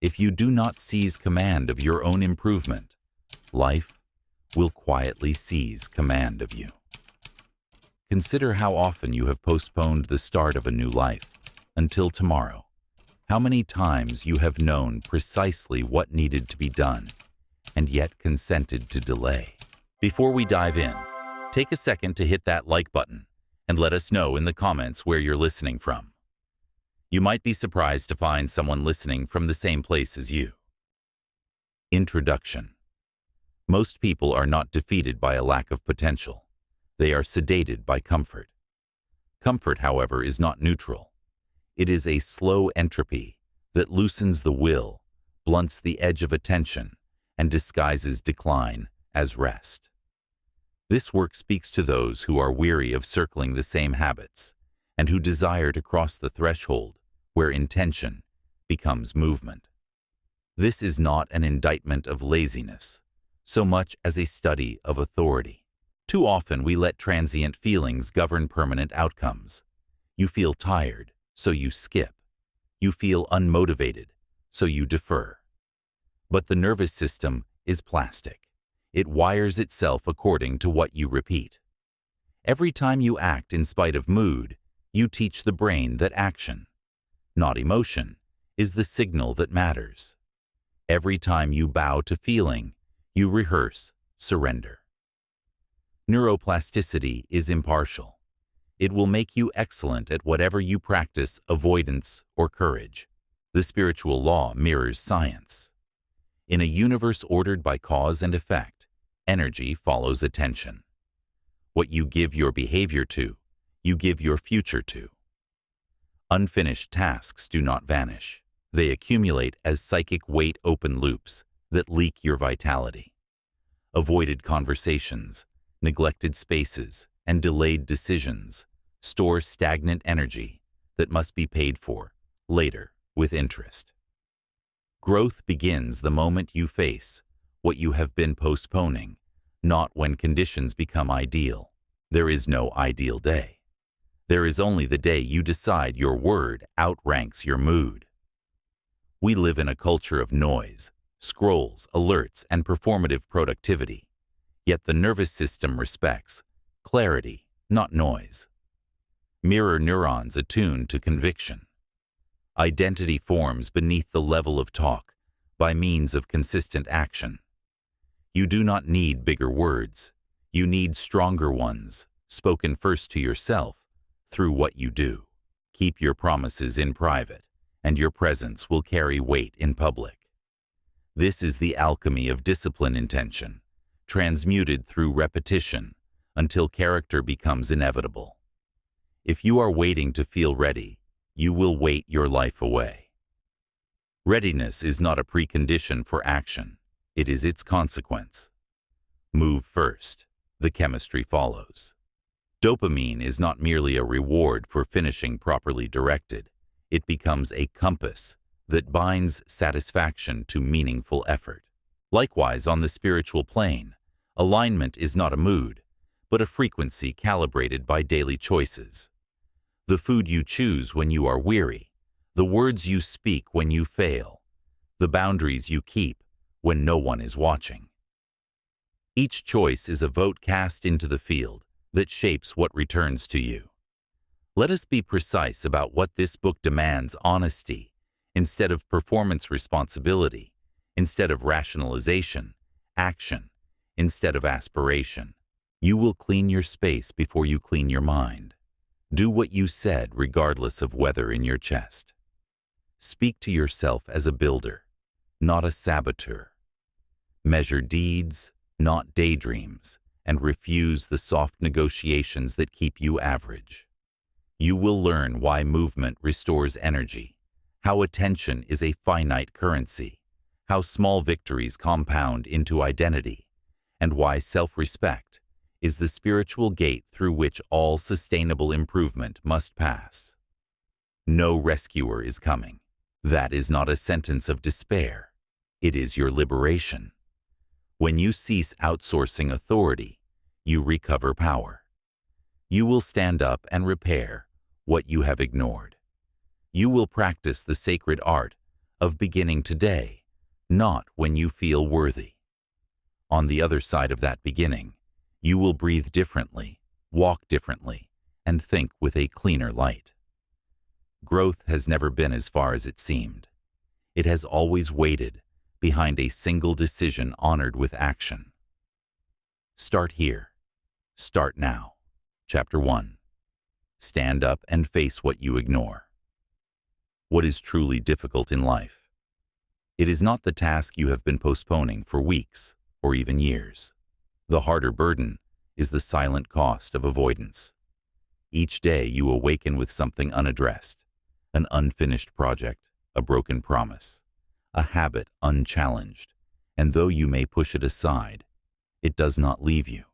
If you do not seize command of your own improvement, life will quietly seize command of you. Consider how often you have postponed the start of a new life until tomorrow. How many times you have known precisely what needed to be done and yet consented to delay. Before we dive in, take a second to hit that like button and let us know in the comments where you're listening from. You might be surprised to find someone listening from the same place as you. Introduction. Most people are not defeated by a lack of potential. They are sedated by comfort. Comfort, however, is not neutral. It is a slow entropy that loosens the will, blunts the edge of attention, and disguises decline as rest. This work speaks to those who are weary of circling the same habits and who desire to cross the threshold where intention becomes movement. This is not an indictment of laziness, so much as a study of authority. Too often we let transient feelings govern permanent outcomes. You feel tired, so you skip. You feel unmotivated, so you defer. But the nervous system is plastic. It wires itself according to what you repeat. Every time you act in spite of mood, you teach the brain that action, not emotion, is the signal that matters. Every time you bow to feeling, you rehearse surrender. Neuroplasticity is impartial. It will make you excellent at whatever you practice avoidance or courage. The spiritual law mirrors science. In a universe ordered by cause and effect, energy follows attention. What you give your behavior to, you give your future to. Unfinished tasks do not vanish. They accumulate as psychic weight open loops that leak your vitality. Avoided conversations, neglected spaces, and delayed decisions store stagnant energy that must be paid for later with interest. Growth begins the moment you face what you have been postponing, not when conditions become ideal. There is no ideal day. There is only the day you decide your word outranks your mood. We live in a culture of noise, scrolls, alerts, and performative productivity, yet the nervous system respects clarity, not noise. Mirror neurons attuned to conviction. Identity forms beneath the level of talk by means of consistent action. You do not need bigger words. You need stronger ones, spoken first to yourself through what you do. Keep your promises in private, and your presence will carry weight in public. This is the alchemy of discipline intention, transmuted through repetition until character becomes inevitable. If you are waiting to feel ready, you will wait your life away. Readiness is not a precondition for action. It is its consequence. Move first. The chemistry follows. Dopamine is not merely a reward for finishing properly directed. It becomes a compass that binds satisfaction to meaningful effort. Likewise, on the spiritual plane, alignment is not a mood, but a frequency calibrated by daily choices. The food you choose when you are weary, the words you speak when you fail, the boundaries you keep when no one is watching. Each choice is a vote cast into the field that shapes what returns to you. Let us be precise about what this book demands: honesty instead of performance, responsibility instead of rationalization, action instead of aspiration. You will clean your space before you clean your mind. Do what you said regardless of weather in your chest. Speak to yourself as a builder, not a saboteur. Measure deeds, not daydreams, and refuse the soft negotiations that keep you average. You will learn why movement restores energy, how attention is a finite currency, how small victories compound into identity, and why self-respect is the spiritual gate through which all sustainable improvement must pass. No rescuer is coming. That is not a sentence of despair. It is your liberation. When you cease outsourcing authority, you recover power. You will stand up and repair what you have ignored. You will practice the sacred art of beginning today, not when you feel worthy. On the other side of that beginning, you will breathe differently, walk differently, and think with a cleaner light. Growth has never been as far as it seemed. It has always waited behind a single decision honored with action. Start here. Start now. Chapter 1. Stand up and face what you ignore. What is truly difficult in life? It is not the task you have been postponing for weeks or even years. The harder burden is the silent cost of avoidance. Each day you awaken with something unaddressed, an unfinished project, a broken promise, a habit unchallenged, and though you may push it aside, it does not leave you.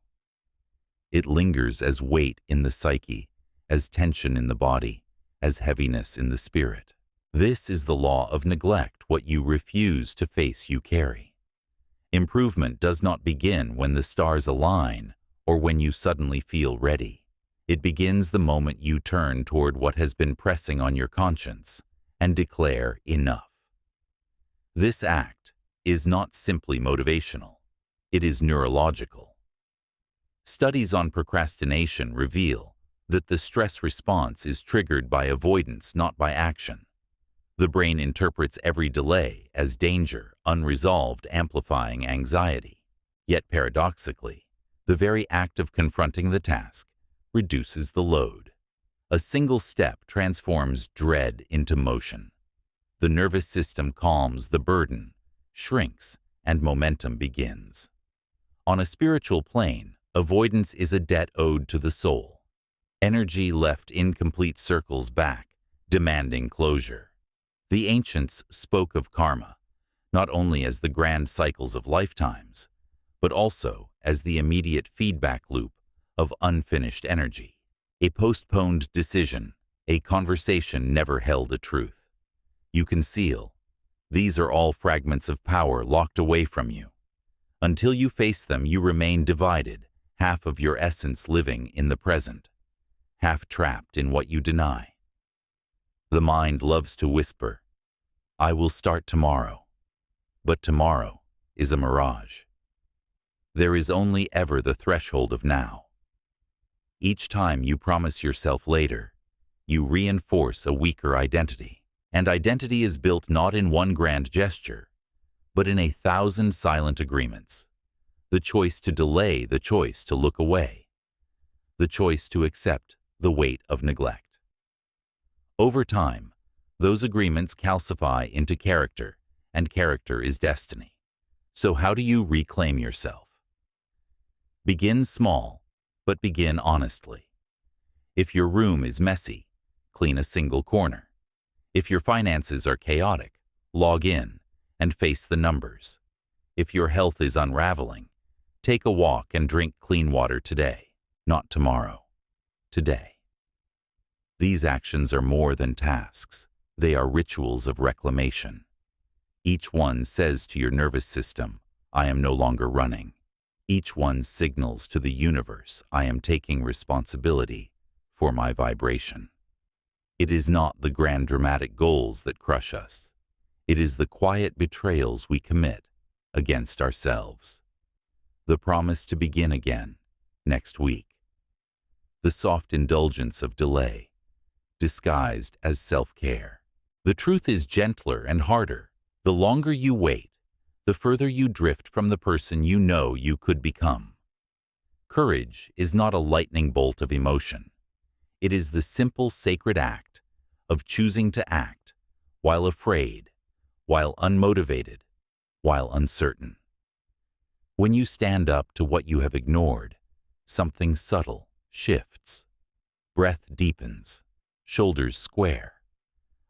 It lingers as weight in the psyche, as tension in the body, as heaviness in the spirit. This is the law of neglect. What you refuse to face, you carry. Improvement does not begin when the stars align or when you suddenly feel ready. It begins the moment you turn toward what has been pressing on your conscience and declare enough. This act is not simply motivational. It is neurological. Studies on procrastination reveal that the stress response is triggered by avoidance, not by action. The brain interprets every delay as danger, unresolved, amplifying anxiety. Yet paradoxically, the very act of confronting the task reduces the load. A single step transforms dread into motion. The nervous system calms, the burden shrinks, and momentum begins. On a spiritual plane, avoidance is a debt owed to the soul. Energy left incomplete circles back, demanding closure. The ancients spoke of karma, not only as the grand cycles of lifetimes, but also as the immediate feedback loop of unfinished energy. A postponed decision, a conversation never held a truth. You conceal. These are all fragments of power locked away from you. Until you face them, you remain divided, half of your essence living in the present, half trapped in what you deny. The mind loves to whisper, "I will start tomorrow," but tomorrow is a mirage. There is only ever the threshold of now. Each time you promise yourself later, you reinforce a weaker identity. And identity is built not in one grand gesture, but in 1,000 silent agreements. The choice to delay, the choice to look away, the choice to accept the weight of neglect. Over time, those agreements calcify into character, and character is destiny. So how do you reclaim yourself? Begin small, but begin honestly. If your room is messy, clean a single corner. If your finances are chaotic, log in and face the numbers. If your health is unraveling, take a walk and drink clean water today, not tomorrow, today. These actions are more than tasks. They are rituals of reclamation. Each one says to your nervous system, "I am no longer running." Each one signals to the universe, "I am taking responsibility for my vibration." It is not the grand dramatic goals that crush us. It is the quiet betrayals we commit against ourselves. The promise to begin again next week. The soft indulgence of delay, disguised as self-care. The truth is gentler and harder. The longer you wait, the further you drift from the person you know you could become. Courage is not a lightning bolt of emotion. It is the simple, sacred act of choosing to act while afraid, while unmotivated, while uncertain. When you stand up to what you have ignored, something subtle shifts. Breath deepens, shoulders square.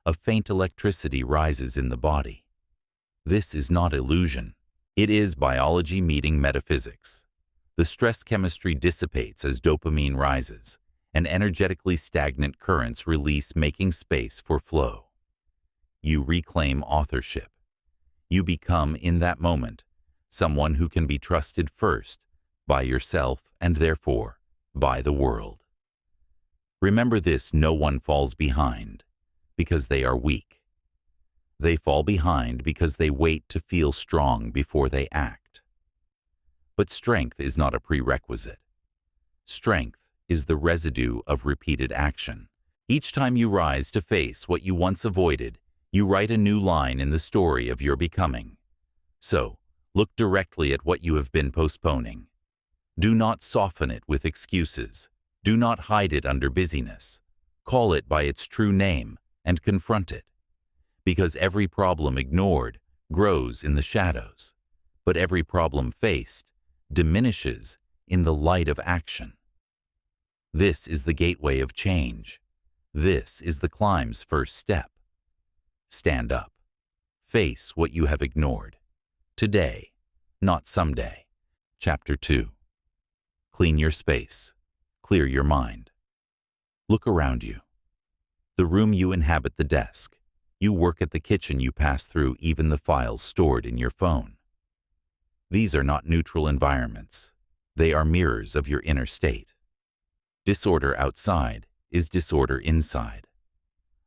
A faint electricity rises in the body. This is not illusion. It is biology meeting metaphysics. The stress chemistry dissipates as dopamine rises, and energetically stagnant currents release, making space for flow. You reclaim authorship. You become, in that moment, someone who can be trusted first by yourself and therefore by the world. Remember this: no one falls behind because they are weak. They fall behind because they wait to feel strong before they act. But strength is not a prerequisite. Strength is the residue of repeated action. Each time you rise to face what you once avoided, you write a new line in the story of your becoming. So, look directly at what you have been postponing. Do not soften it with excuses. Do not hide it under busyness. Call it by its true name and confront it. Because every problem ignored grows in the shadows, but every problem faced diminishes in the light of action. This is the gateway of change. This is the climb's first step. Stand up. Face what you have ignored. Today, not someday. Chapter 2. Clean your space. Clear your mind. Look around you. The room you inhabit, the desk. You work at the kitchen, you pass through, even the files stored in your phone. These are not neutral environments. They are mirrors of your inner state. Disorder outside is disorder inside.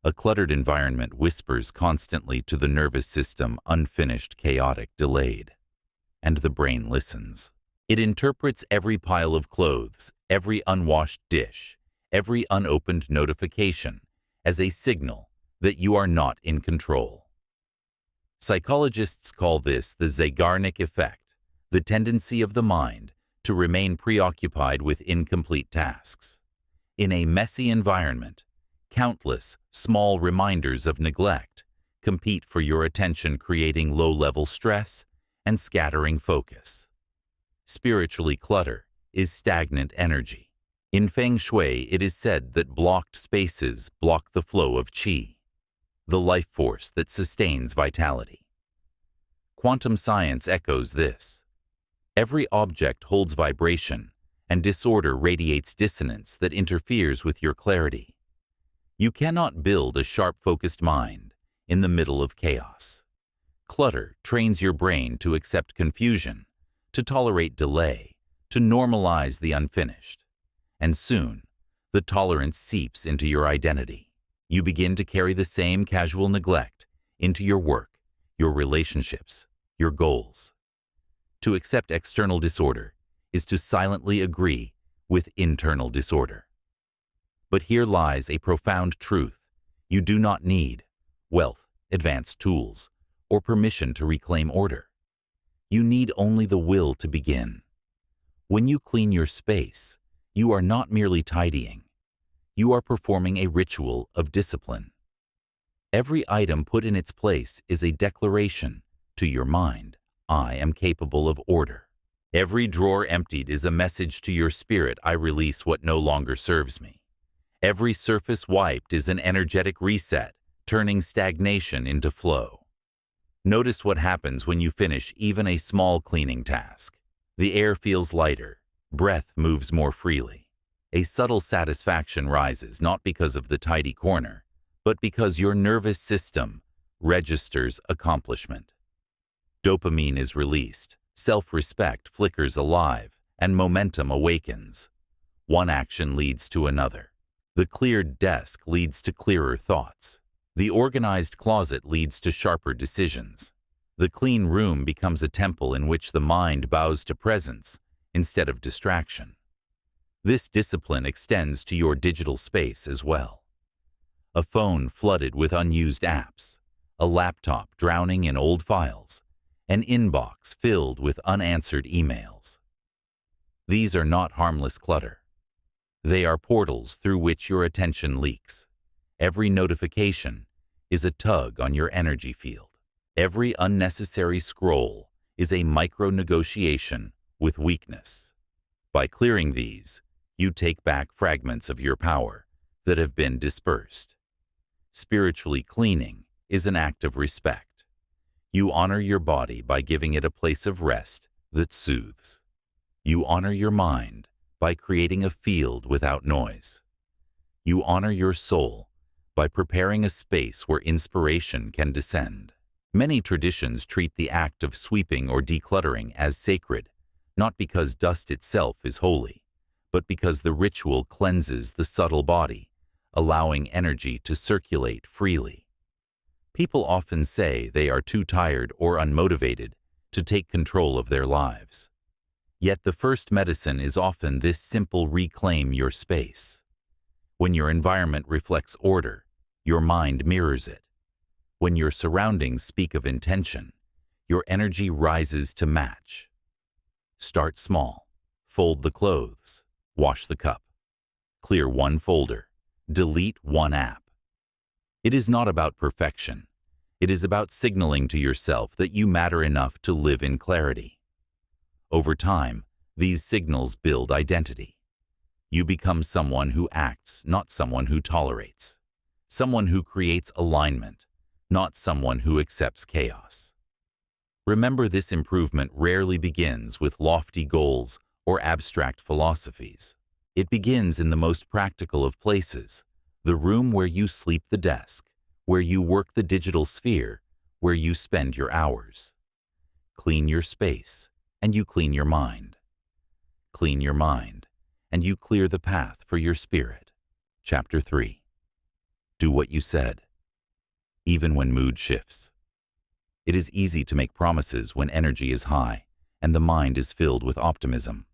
A cluttered environment whispers constantly to the nervous system, unfinished, chaotic, delayed. And the brain listens. It interprets every pile of clothes, every unwashed dish, every unopened notification as a signal that you are not in control. Psychologists call this the Zeigarnik effect, the tendency of the mind to remain preoccupied with incomplete tasks. In a messy environment, countless small reminders of neglect compete for your attention, creating low-level stress and scattering focus. Spiritually, clutter is stagnant energy. In Feng Shui, it is said that blocked spaces block the flow of qi, the life force that sustains vitality. Quantum science echoes this. Every object holds vibration, and disorder radiates dissonance that interferes with your clarity. You cannot build a sharp-focused mind in the middle of chaos. Clutter trains your brain to accept confusion, to tolerate delay, to normalize the unfinished. And soon, the tolerance seeps into your identity. You begin to carry the same casual neglect into your work, your relationships, your goals. To accept external disorder is to silently agree with internal disorder. But here lies a profound truth. You do not need wealth, advanced tools, or permission to reclaim order. You need only the will to begin. When you clean your space, you are not merely tidying. You are performing a ritual of discipline. Every item put in its place is a declaration to your mind, I am capable of order. Every drawer emptied is a message to your spirit, I release what no longer serves me. Every surface wiped is an energetic reset, turning stagnation into flow. Notice what happens when you finish even a small cleaning task. The air feels lighter, breath moves more freely. A subtle satisfaction rises not because of the tidy corner, but because your nervous system registers accomplishment. Dopamine is released, self-respect flickers alive, and momentum awakens. One action leads to another. The cleared desk leads to clearer thoughts. The organized closet leads to sharper decisions. The clean room becomes a temple in which the mind bows to presence instead of distraction. This discipline extends to your digital space as well. A phone flooded with unused apps, a laptop drowning in old files, an inbox filled with unanswered emails. These are not harmless clutter. They are portals through which your attention leaks. Every notification is a tug on your energy field. Every unnecessary scroll is a micro-negotiation with weakness. By clearing these, you take back fragments of your power that have been dispersed. Spiritually cleaning is an act of respect. You honor your body by giving it a place of rest that soothes. You honor your mind by creating a field without noise. You honor your soul by preparing a space where inspiration can descend. Many traditions treat the act of sweeping or decluttering as sacred, not because dust itself is holy, but because the ritual cleanses the subtle body, allowing energy to circulate freely. People often say they are too tired or unmotivated to take control of their lives. Yet the first medicine is often this simple: reclaim your space. When your environment reflects order, your mind mirrors it. When your surroundings speak of intention, your energy rises to match. Start small. Fold the clothes. Wash the cup. Clear one folder. Delete one app. It is not about perfection. It is about signaling to yourself that you matter enough to live in clarity. Over time, these signals build identity. You become someone who acts, not someone who tolerates. Someone who creates alignment, not someone who accepts chaos. Remember, this improvement rarely begins with lofty goals or abstract philosophies. It begins in the most practical of places: the room where you sleep, the desk, where you work, the digital sphere, where you spend your hours. Clean your space, and you clean your mind. Clean your mind, and you clear the path for your spirit. Chapter 3. Do what you said, even when mood shifts. It is easy to make promises when energy is high and the mind is filled with optimism.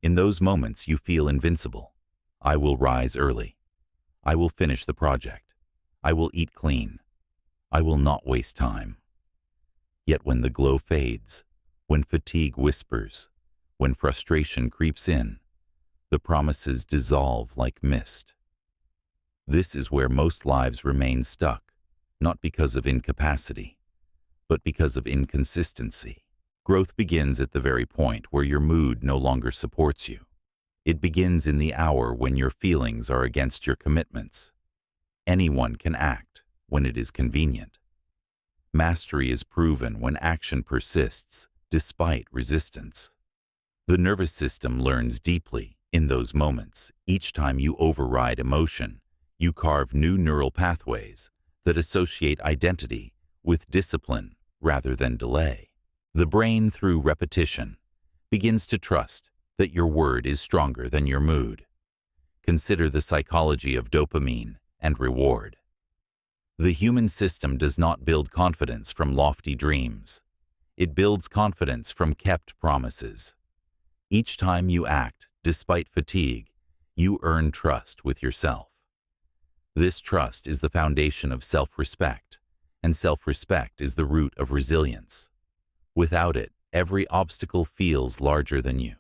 In those moments, you feel invincible. I will rise early. I will finish the project. I will eat clean. I will not waste time. Yet when the glow fades, when fatigue whispers, when frustration creeps in, the promises dissolve like mist. This is where most lives remain stuck, not because of incapacity, but because of inconsistency. Growth begins at the very point where your mood no longer supports you. It begins in the hour when your feelings are against your commitments. Anyone can act when it is convenient. Mastery is proven when action persists despite resistance. The nervous system learns deeply in those moments. Each time you override emotion, you carve new neural pathways that associate identity with discipline rather than delay. The brain, through repetition, begins to trust that your word is stronger than your mood. Consider the psychology of dopamine and reward. The human system does not build confidence from lofty dreams. It builds confidence from kept promises. Each time you act, despite fatigue, you earn trust with yourself. This trust is the foundation of self-respect, and self-respect is the root of resilience. Without it, every obstacle feels larger than you.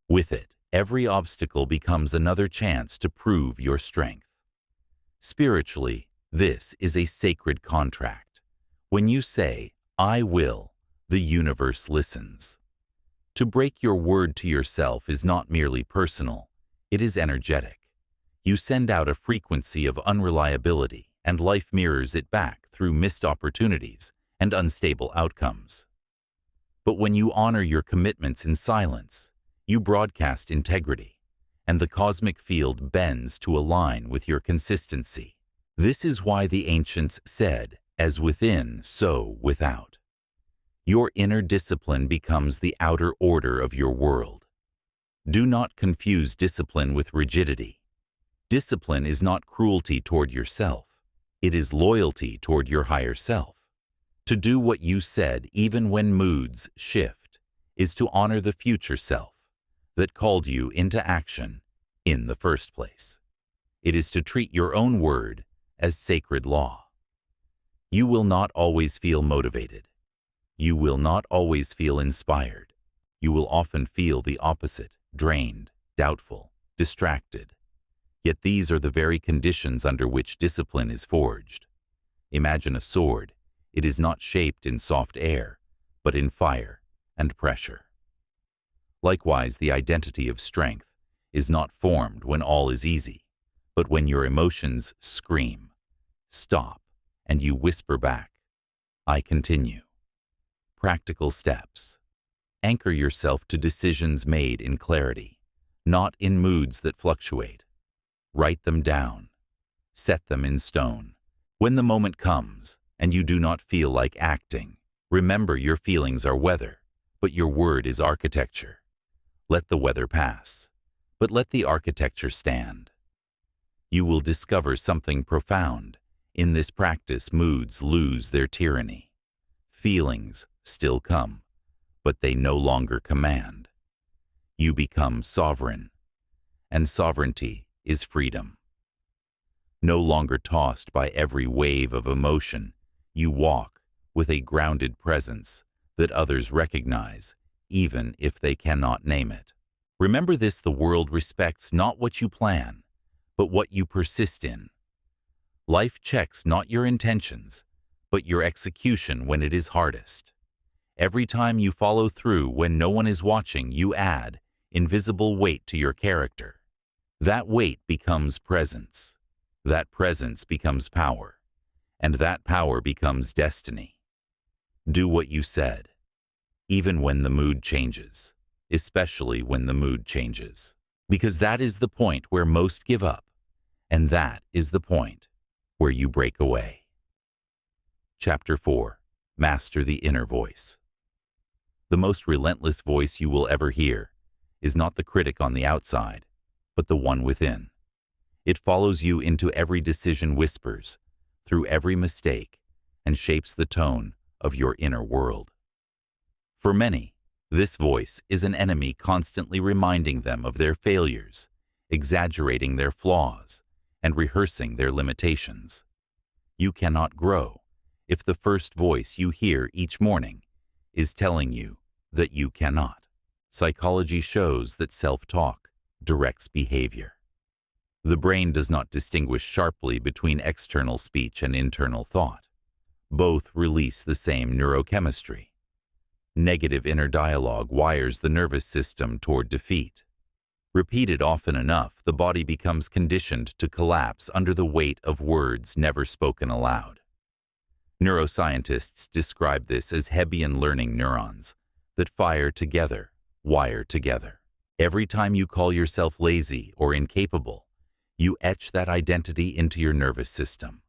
With it, every obstacle becomes another chance to prove your strength. Spiritually, this is a sacred contract. When you say, "I will," the universe listens. To break your word to yourself is not merely personal, it is energetic. You send out a frequency of unreliability, and life mirrors it back through missed opportunities and unstable outcomes. But when you honor your commitments in silence, you broadcast integrity, and the cosmic field bends to align with your consistency. This is why the ancients said, "As within, so without." Your inner discipline becomes the outer order of your world. Do not confuse discipline with rigidity. Discipline is not cruelty toward yourself. It is loyalty toward your higher self. To do what you said, even when moods shift, is to honor the future self that called you into action in the first place. It is to treat your own word as sacred law. You will not always feel motivated. You will not always feel inspired. You will often feel the opposite: drained, doubtful, distracted. Yet these are the very conditions under which discipline is forged. Imagine a sword. It is not shaped in soft air, but in fire and pressure. Likewise, the identity of strength is not formed when all is easy, but when your emotions scream, stop, and you whisper back, "I continue." Practical steps. Anchor yourself to decisions made in clarity, not in moods that fluctuate. Write them down. Set them in stone. When the moment comes, and you do not feel like acting, remember your feelings are weather, but your word is architecture. Let the weather pass, but let the architecture stand. You will discover something profound. In this practice, moods lose their tyranny. Feelings still come, but they no longer command. You become sovereign, and sovereignty is freedom. No longer tossed by every wave of emotion, you walk with a grounded presence that others recognize, even if they cannot name it. Remember this: the world respects not what you plan, but what you persist in. Life checks not your intentions, but your execution when it is hardest. Every time you follow through when no one is watching, you add invisible weight to your character. That weight becomes presence. That presence becomes power. And that power becomes destiny. Do what you said, even when the mood changes, especially when the mood changes. Because that is the point where most give up, and that is the point where you break away. Chapter 4. Master the Inner Voice. The most relentless voice you will ever hear is not the critic on the outside, but the one within. It follows you into every decision, whispers through every mistake, and shapes the tone of your inner world. For many, this voice is an enemy, constantly reminding them of their failures, exaggerating their flaws, and rehearsing their limitations. You cannot grow if the first voice you hear each morning is telling you that you cannot. Psychology shows that self-talk directs behavior. The brain does not distinguish sharply between external speech and internal thought. Both release the same neurochemistry. Negative inner dialogue wires the nervous system toward defeat. Repeated often enough, the body becomes conditioned to collapse under the weight of words never spoken aloud. Neuroscientists describe this as Hebbian learning neurons that fire together, wire together. Every time you call yourself lazy or incapable, you etch that identity into your nervous system.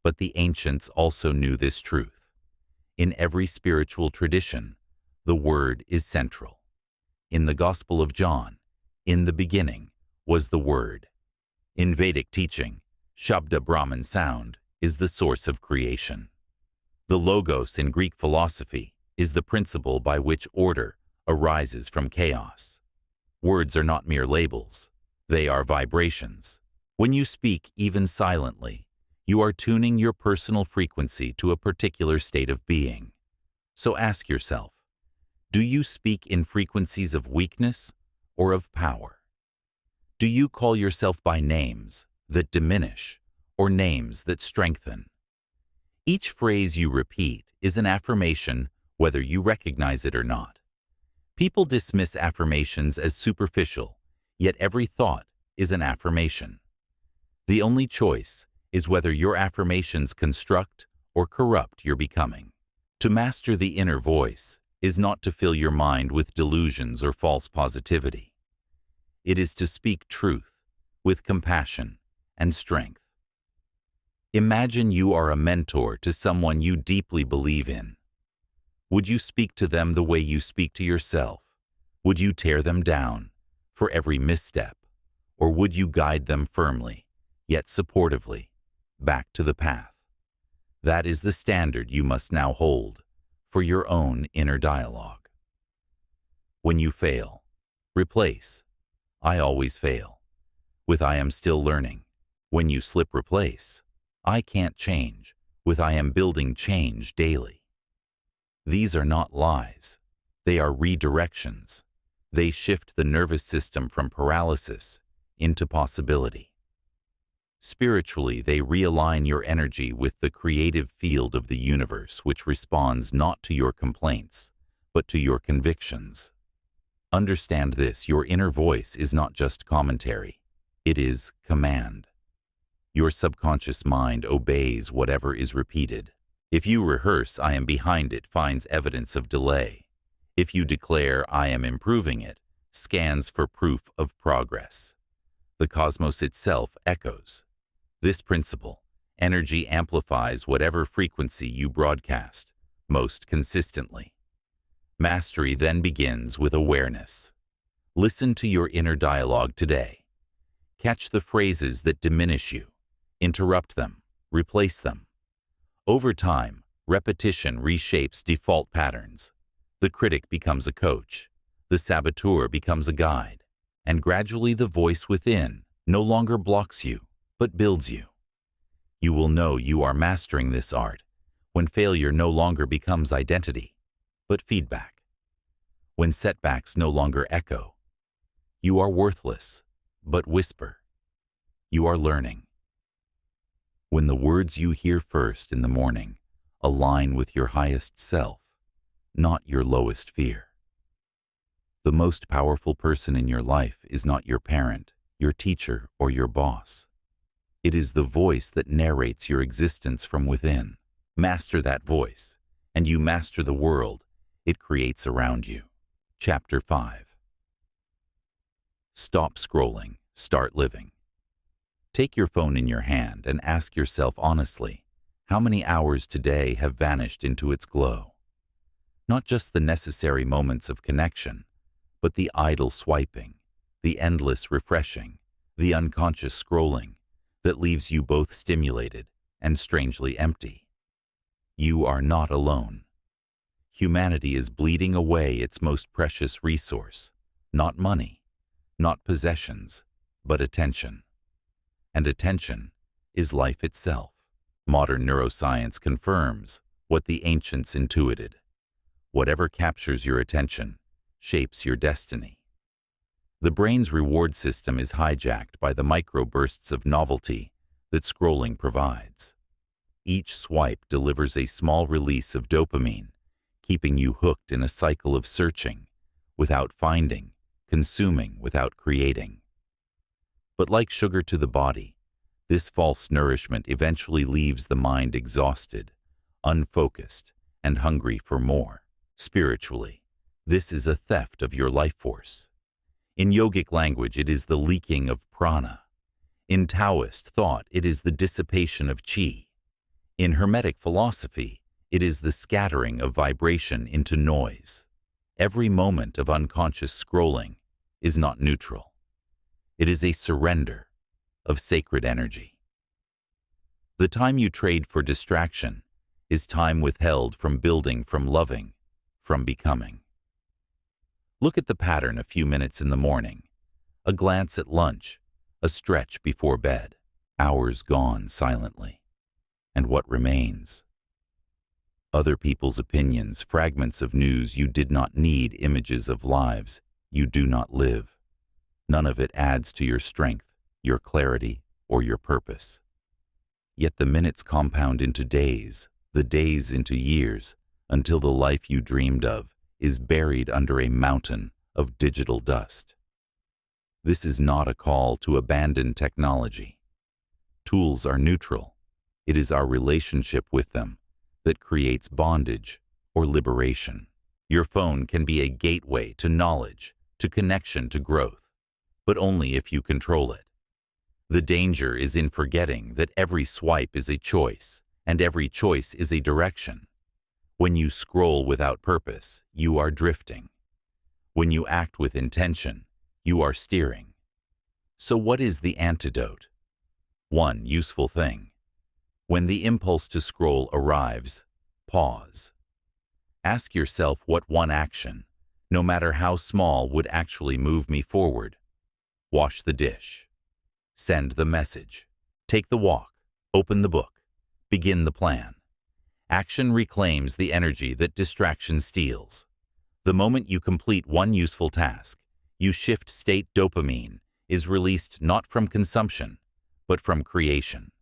But the ancients also knew this truth. In every spiritual tradition, the word is central. In the Gospel of John, in the beginning was the Word. In Vedic teaching, Shabda Brahman sound is the source of creation. The Logos in Greek philosophy is the principle by which order arises from chaos. Words are not mere labels. They are vibrations. When you speak, even silently, you are tuning your personal frequency to a particular state of being. So ask yourself, do you speak in frequencies of weakness or of power? Do you call yourself by names that diminish or names that strengthen? Each phrase you repeat is an affirmation, whether you recognize it or not. People dismiss affirmations as superficial, yet every thought is an affirmation. The only choice is whether your affirmations construct or corrupt your becoming. To master the inner voice is not to fill your mind with delusions or false positivity. It is to speak truth with compassion and strength. Imagine you are a mentor to someone you deeply believe in. Would you speak to them the way you speak to yourself? Would you tear them down for every misstep? Or would you guide them firmly, yet supportively, back to the path? That is the standard you must now hold for your own inner dialogue. When you fail, replace "I always fail" with "I am still learning." When you slip, replace "I can't change" with "I am building change daily." These are not lies. They are redirections. They shift the nervous system from paralysis into possibility. Spiritually, they realign your energy with the creative field of the universe, which responds not to your complaints, but to your convictions. Understand this: your inner voice is not just commentary. It is command. Your subconscious mind obeys whatever is repeated. If you rehearse "I am behind," it finds evidence of delay. If you declare "I am improving," it scans for proof of progress. The cosmos itself echoes this principle. Energy amplifies whatever frequency you broadcast most consistently. Mastery then begins with awareness. Listen to your inner dialogue today. Catch the phrases that diminish you. Interrupt them, replace them. Over time, repetition reshapes default patterns. The critic becomes a coach, the saboteur becomes a guide, and gradually the voice within no longer blocks you, but builds you. You will know you are mastering this art when failure no longer becomes identity, but feedback. When setbacks no longer echo. You are worthless, but whisper. You are learning. When the words you hear first in the morning align with your highest self, not your lowest fear. The most powerful person in your life is not your parent, your teacher, or your boss. It is the voice that narrates your existence from within. Master that voice, and you master the world it creates around you. Chapter 5. Stop scrolling, start living. Take your phone in your hand and ask yourself honestly, how many hours today have vanished into its glow? Not just the necessary moments of connection, but the idle swiping, the endless refreshing, the unconscious scrolling that leaves you both stimulated and strangely empty. You are not alone. Humanity is bleeding away its most precious resource, not money, not possessions, but attention. And attention is life itself. Modern neuroscience confirms what the ancients intuited. Whatever captures your attention shapes your destiny. The brain's reward system is hijacked by the microbursts of novelty that scrolling provides. Each swipe delivers a small release of dopamine, keeping you hooked in a cycle of searching without finding, consuming without creating. But like sugar to the body, this false nourishment eventually leaves the mind exhausted, unfocused, and hungry for more. Spiritually, this is a theft of your life force. In yogic language, it is the leaking of prana. In Taoist thought, it is the dissipation of qi. In Hermetic philosophy, it is the scattering of vibration into noise. Every moment of unconscious scrolling is not neutral. It is a surrender of sacred energy. The time you trade for distraction is time withheld from building, from loving, from becoming. Look at the pattern: a few minutes in the morning, a glance at lunch, a stretch before bed, hours gone silently. And what remains? Other people's opinions, fragments of news you did not need, images of lives you do not live. None of it adds to your strength, your clarity, or your purpose. Yet the minutes compound into days, the days into years, until the life you dreamed of is buried under a mountain of digital dust. This is not a call to abandon technology. Tools are neutral. It is our relationship with them that creates bondage or liberation. Your phone can be a gateway to knowledge, to connection, to growth, but only if you control it. The danger is in forgetting that every swipe is a choice, and every choice is a direction. When you scroll without purpose, you are drifting. When you act with intention, you are steering. So what is the antidote? One useful thing. When the impulse to scroll arrives, pause. Ask yourself what one action, no matter how small, would actually move me forward. Wash the dish. Send the message. Take the walk. Open the book. Begin the plan. Action reclaims the energy that distraction steals. The moment you complete one useful task, you shift state. Dopamine is released not from consumption, but from creation.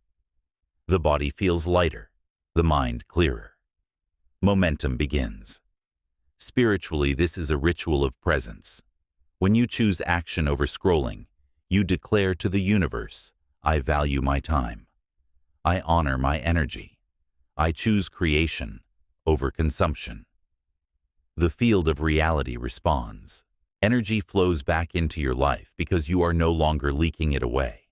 The body feels lighter, the mind clearer. Momentum begins. Spiritually, this is a ritual of presence. When you choose action over scrolling, you declare to the universe, I value my time. I honor my energy. I choose creation over consumption. The field of reality responds. Energy flows back into your life because you are no longer leaking it away.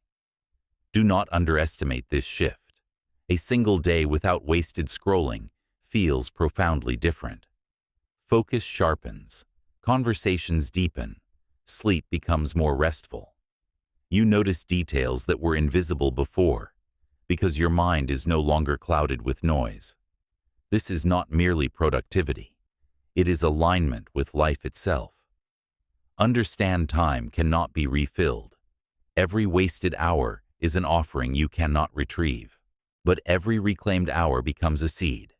Do not underestimate this shift. A single day without wasted scrolling feels profoundly different. Focus sharpens, conversations deepen, sleep becomes more restful. You notice details that were invisible before. because your mind is no longer clouded with noise. This is not merely productivity. It is alignment with life itself. Understand time cannot be refilled. Every wasted hour is an offering you cannot retrieve. But every reclaimed hour becomes a seed.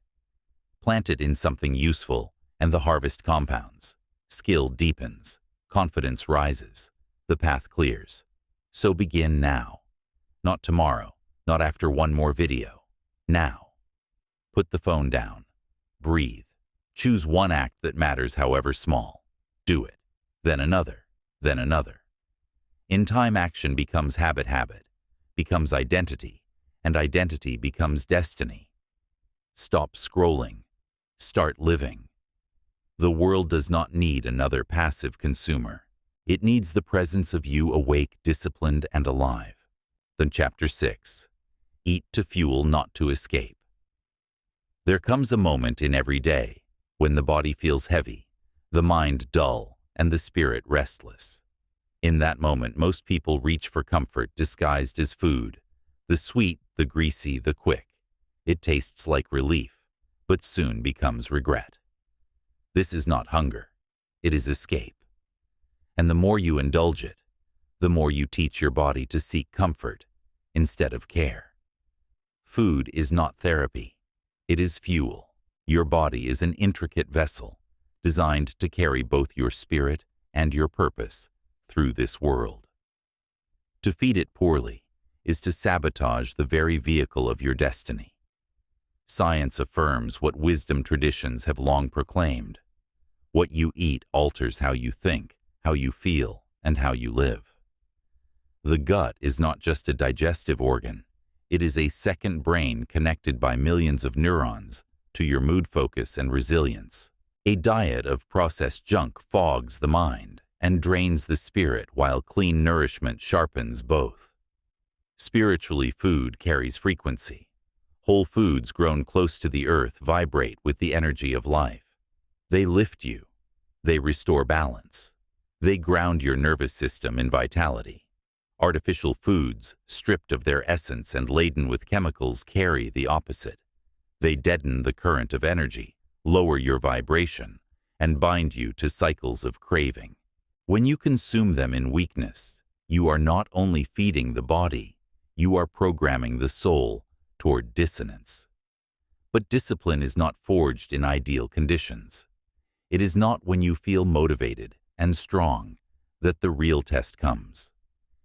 Plant it in something useful, and the harvest compounds. Skill deepens. Confidence rises. The path clears. So begin now. Not tomorrow. Not after one more video. Now. Put the phone down. Breathe. Choose one act that matters, however small. Do it. Then another. Then another. In time, action becomes habit, becomes identity, and identity becomes destiny. Stop scrolling. Start living. The world does not need another passive consumer. It needs the presence of you awake, disciplined, and alive. Then Chapter 6. Eat to fuel, not to escape. There comes a moment in every day when the body feels heavy, the mind dull, and the spirit restless. In that moment, most people reach for comfort disguised as food, the sweet, the greasy, the quick. It tastes like relief, but soon becomes regret. This is not hunger. It is escape. And the more you indulge it, the more you teach your body to seek comfort instead of care. Food is not therapy. It is fuel. Your body is an intricate vessel designed to carry both your spirit and your purpose through this world. To feed it poorly is to sabotage the very vehicle of your destiny. Science affirms what wisdom traditions have long proclaimed. What you eat alters how you think, how you feel, and how you live. The gut is not just a digestive organ. It is a second brain connected by millions of neurons to your mood, focus, and resilience. A diet of processed junk fogs the mind and drains the spirit, while clean nourishment sharpens both. Spiritually, food carries frequency. Whole foods grown close to the earth vibrate with the energy of life. They lift you. They restore balance. They ground your nervous system in vitality. Artificial foods, stripped of their essence and laden with chemicals, carry the opposite. They deaden the current of energy, lower your vibration, and bind you to cycles of craving. When you consume them in weakness, you are not only feeding the body, you are programming the soul toward dissonance. But discipline is not forged in ideal conditions. It is not when you feel motivated and strong that the real test comes.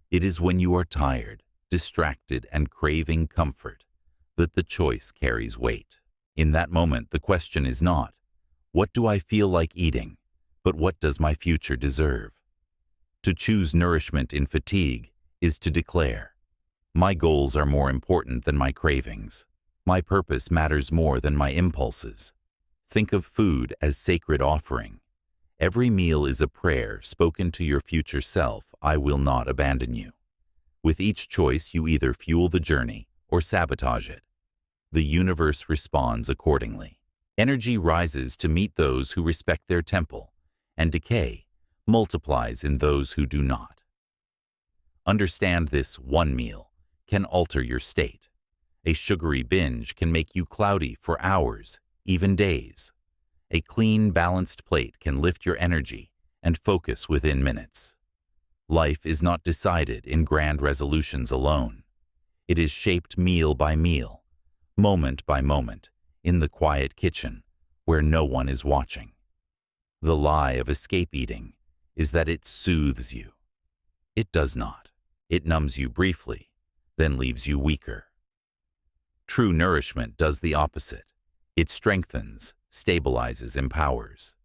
It is when you are tired, distracted, and craving comfort that the choice carries weight. In that moment, the question is not, what do I feel like eating, but what does my future deserve? To choose nourishment in fatigue is to declare, my goals are more important than my cravings. My purpose matters more than my impulses. Think of food as sacred offering. Every meal is a prayer spoken to your future self. I will not abandon you. With each choice, you either fuel the journey or sabotage it. The universe responds accordingly. Energy rises to meet those who respect their temple, and decay multiplies in those who do not. Understand this: one meal can alter your state. A sugary binge can make you cloudy for hours, even days. A clean, balanced plate can lift your energy and focus within minutes. Life is not decided in grand resolutions alone. It is shaped meal by meal, moment by moment, in the quiet kitchen where no one is watching. The lie of escape eating is that it soothes you. It does not. It numbs you briefly, then leaves you weaker. True nourishment does the opposite. It strengthens, stabilizes, empowers.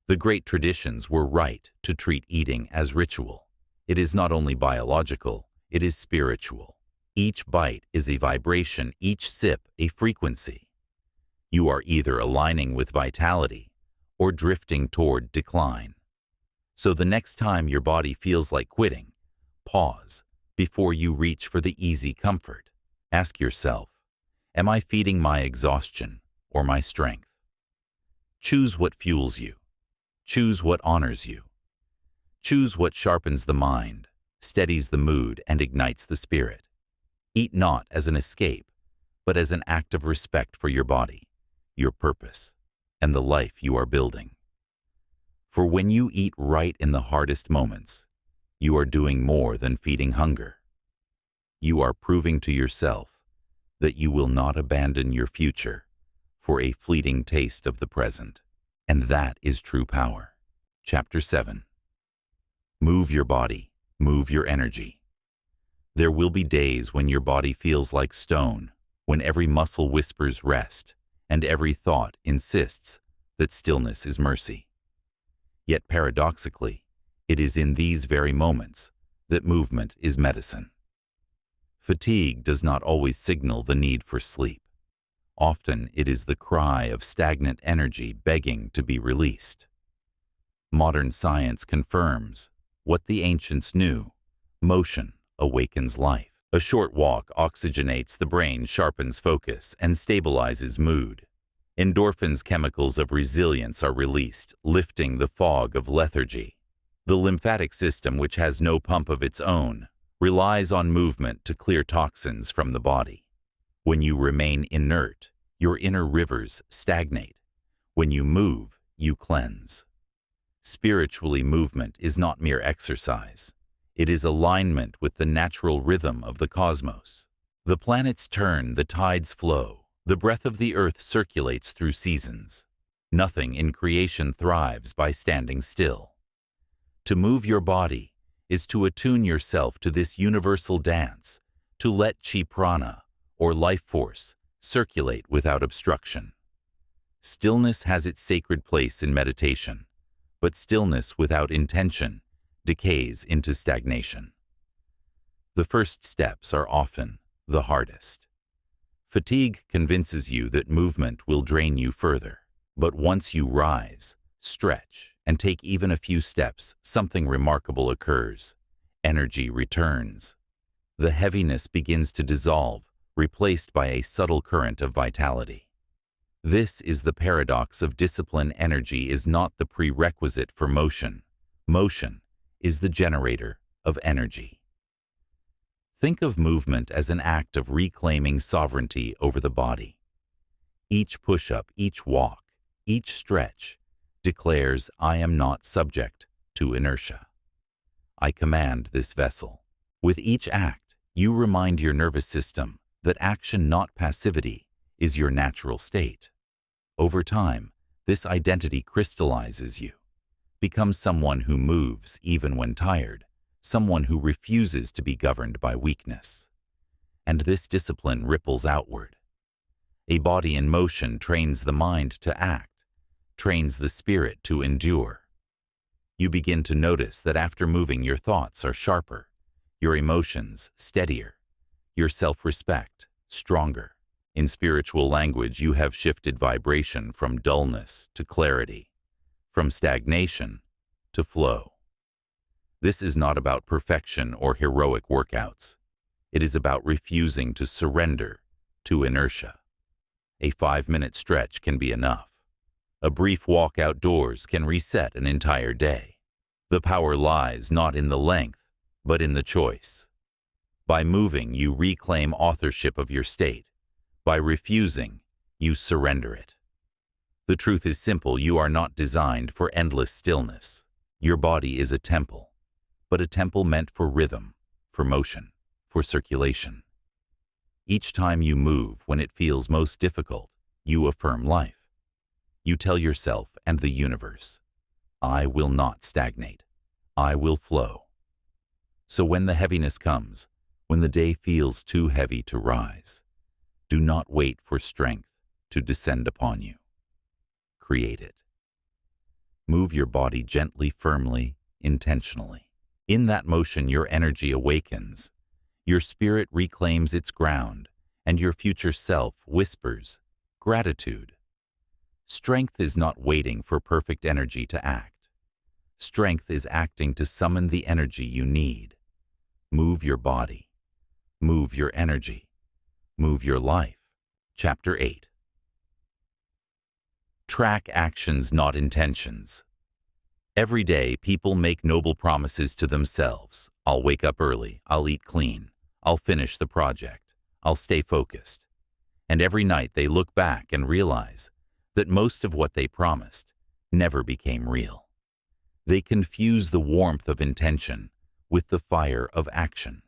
The great traditions were right to treat eating as ritual. It is not only biological, it is spiritual. Each bite is a vibration, each sip a frequency. You are either aligning with vitality or drifting toward decline. So the next time your body feels like quitting, pause before you reach for the easy comfort. Ask yourself, am I feeding my exhaustion or my strength? Choose what fuels you. Choose what honors you. Choose what sharpens the mind, steadies the mood, and ignites the spirit. Eat not as an escape, but as an act of respect for your body, your purpose, and the life you are building. For when you eat right in the hardest moments, you are doing more than feeding hunger. You are proving to yourself that you will not abandon your future for a fleeting taste of the present. And that is true power. Chapter 7. Move your body, move your energy. There will be days when your body feels like stone, when every muscle whispers rest, and every thought insists that stillness is mercy. Yet paradoxically, it is in these very moments that movement is medicine. Fatigue does not always signal the need for sleep. Often it is the cry of stagnant energy begging to be released. Modern science confirms what the ancients knew: motion awakens life. A short walk oxygenates the brain, sharpens focus, and stabilizes mood. Endorphins, chemicals of resilience, are released, lifting the fog of lethargy. The lymphatic system, which has no pump of its own, relies on movement to clear toxins from the body. When you remain inert, your inner rivers stagnate. When you move, you cleanse. Spiritually, movement is not mere exercise. It is alignment with the natural rhythm of the cosmos. The planets turn, the tides flow, the breath of the earth circulates through seasons. Nothing in creation thrives by standing still. To move your body is to attune yourself to this universal dance, to let chi prana, or life force, circulate without obstruction. Stillness has its sacred place in meditation, but stillness without intention decays into stagnation. The first steps are often the hardest. Fatigue convinces you that movement will drain you further, but once you rise, stretch, and take even a few steps, something remarkable occurs. Energy returns. The heaviness begins to dissolve, replaced by a subtle current of vitality. This is the paradox of discipline. Energy is not the prerequisite for motion. Motion is the generator of energy. Think of movement as an act of reclaiming sovereignty over the body. Each push-up, each walk, each stretch declares, I am not subject to inertia. I command this vessel. With each act, you remind your nervous system that action, not passivity, is your natural state. Over time, this identity crystallizes you. Become someone who moves even when tired, someone who refuses to be governed by weakness. And this discipline ripples outward. A body in motion trains the mind to act, trains the spirit to endure. You begin to notice that after moving, your thoughts are sharper, your emotions steadier, your self-respect stronger. In spiritual language, you have shifted vibration from dullness to clarity, from stagnation to flow. This is not about perfection or heroic workouts. It is about refusing to surrender to inertia. A 5-minute stretch can be enough. A brief walk outdoors can reset an entire day. The power lies not in the length, but in the choice. By moving, you reclaim authorship of your state. By refusing, you surrender it. The truth is simple: you are not designed for endless stillness. Your body is a temple, but a temple meant for rhythm, for motion, for circulation. Each time you move, when it feels most difficult, you affirm life. You tell yourself and the universe, I will not stagnate. I will flow. So when the heaviness comes, when the day feels too heavy to rise, do not wait for strength to descend upon you. Create it. Move your body gently, firmly, intentionally. In that motion, your energy awakens, your spirit reclaims its ground, and your future self whispers gratitude. Strength is not waiting for perfect energy to act. Strength is acting to summon the energy you need. Move your body. Move your energy. Move your life. Chapter 8. Track actions, not intentions. Every day, people make noble promises to themselves. I'll wake up early. I'll eat clean. I'll finish the project. I'll stay focused. And every night they look back and realize that most of what they promised never became real. They confuse the warmth of intention with the fire of action.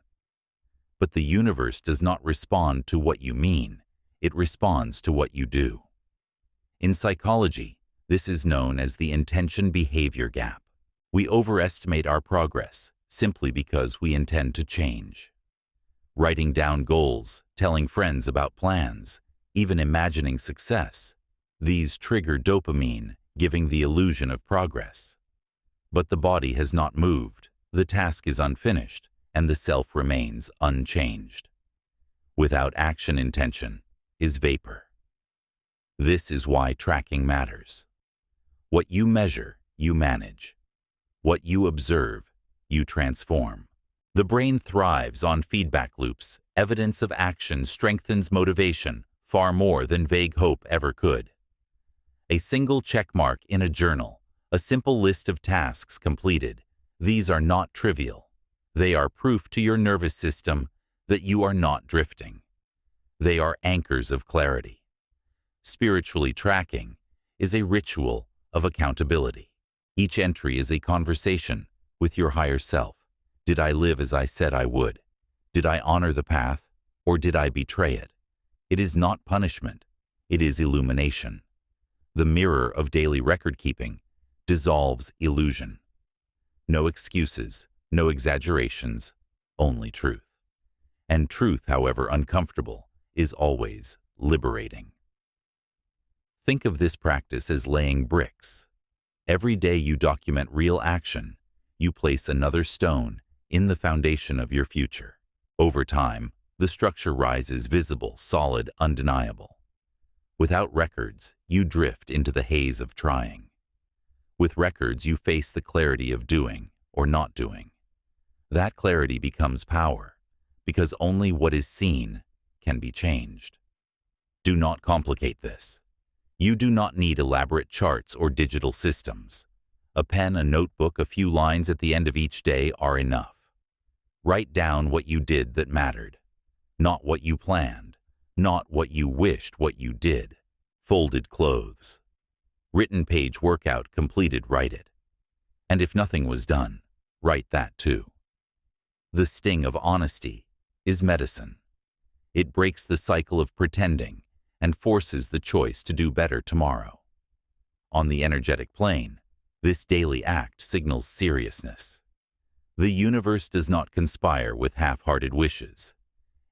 But the universe does not respond to what you mean, it responds to what you do. In psychology, this is known as the intention-behavior gap. We overestimate our progress simply because we intend to change. Writing down goals, telling friends about plans, even imagining success, these trigger dopamine, giving the illusion of progress. But the body has not moved, the task is unfinished, and the self remains unchanged. Without action, intention is vapor. This is why tracking matters. What you measure, you manage. What you observe, you transform. The brain thrives on feedback loops. Evidence of action strengthens motivation far more than vague hope ever could. A single check mark in a journal, a simple list of tasks completed, these are not trivial. They are proof to your nervous system that you are not drifting. They are anchors of clarity. Spiritually, tracking is a ritual of accountability. Each entry is a conversation with your higher self. Did I live as I said I would? Did I honor the path, or did I betray it? It is not punishment, it is illumination. The mirror of daily record-keeping dissolves illusion. No excuses, no exaggerations, only truth. And truth, however uncomfortable, is always liberating. Think of this practice as laying bricks. Every day you document real action, you place another stone in the foundation of your future. Over time, the structure rises visible, solid, undeniable. Without records, you drift into the haze of trying. With records, you face the clarity of doing or not doing. That clarity becomes power, because only what is seen can be changed. Do not complicate this. You do not need elaborate charts or digital systems. A pen, a notebook, a few lines at the end of each day are enough. Write down what you did that mattered. Not what you planned, not what you wished, what you did. Folded clothes. Written page workout completed, write it. And if nothing was done, write that too. The sting of honesty is medicine. It breaks the cycle of pretending and forces the choice to do better tomorrow. On the energetic plane, this daily act signals seriousness. The universe does not conspire with half-hearted wishes.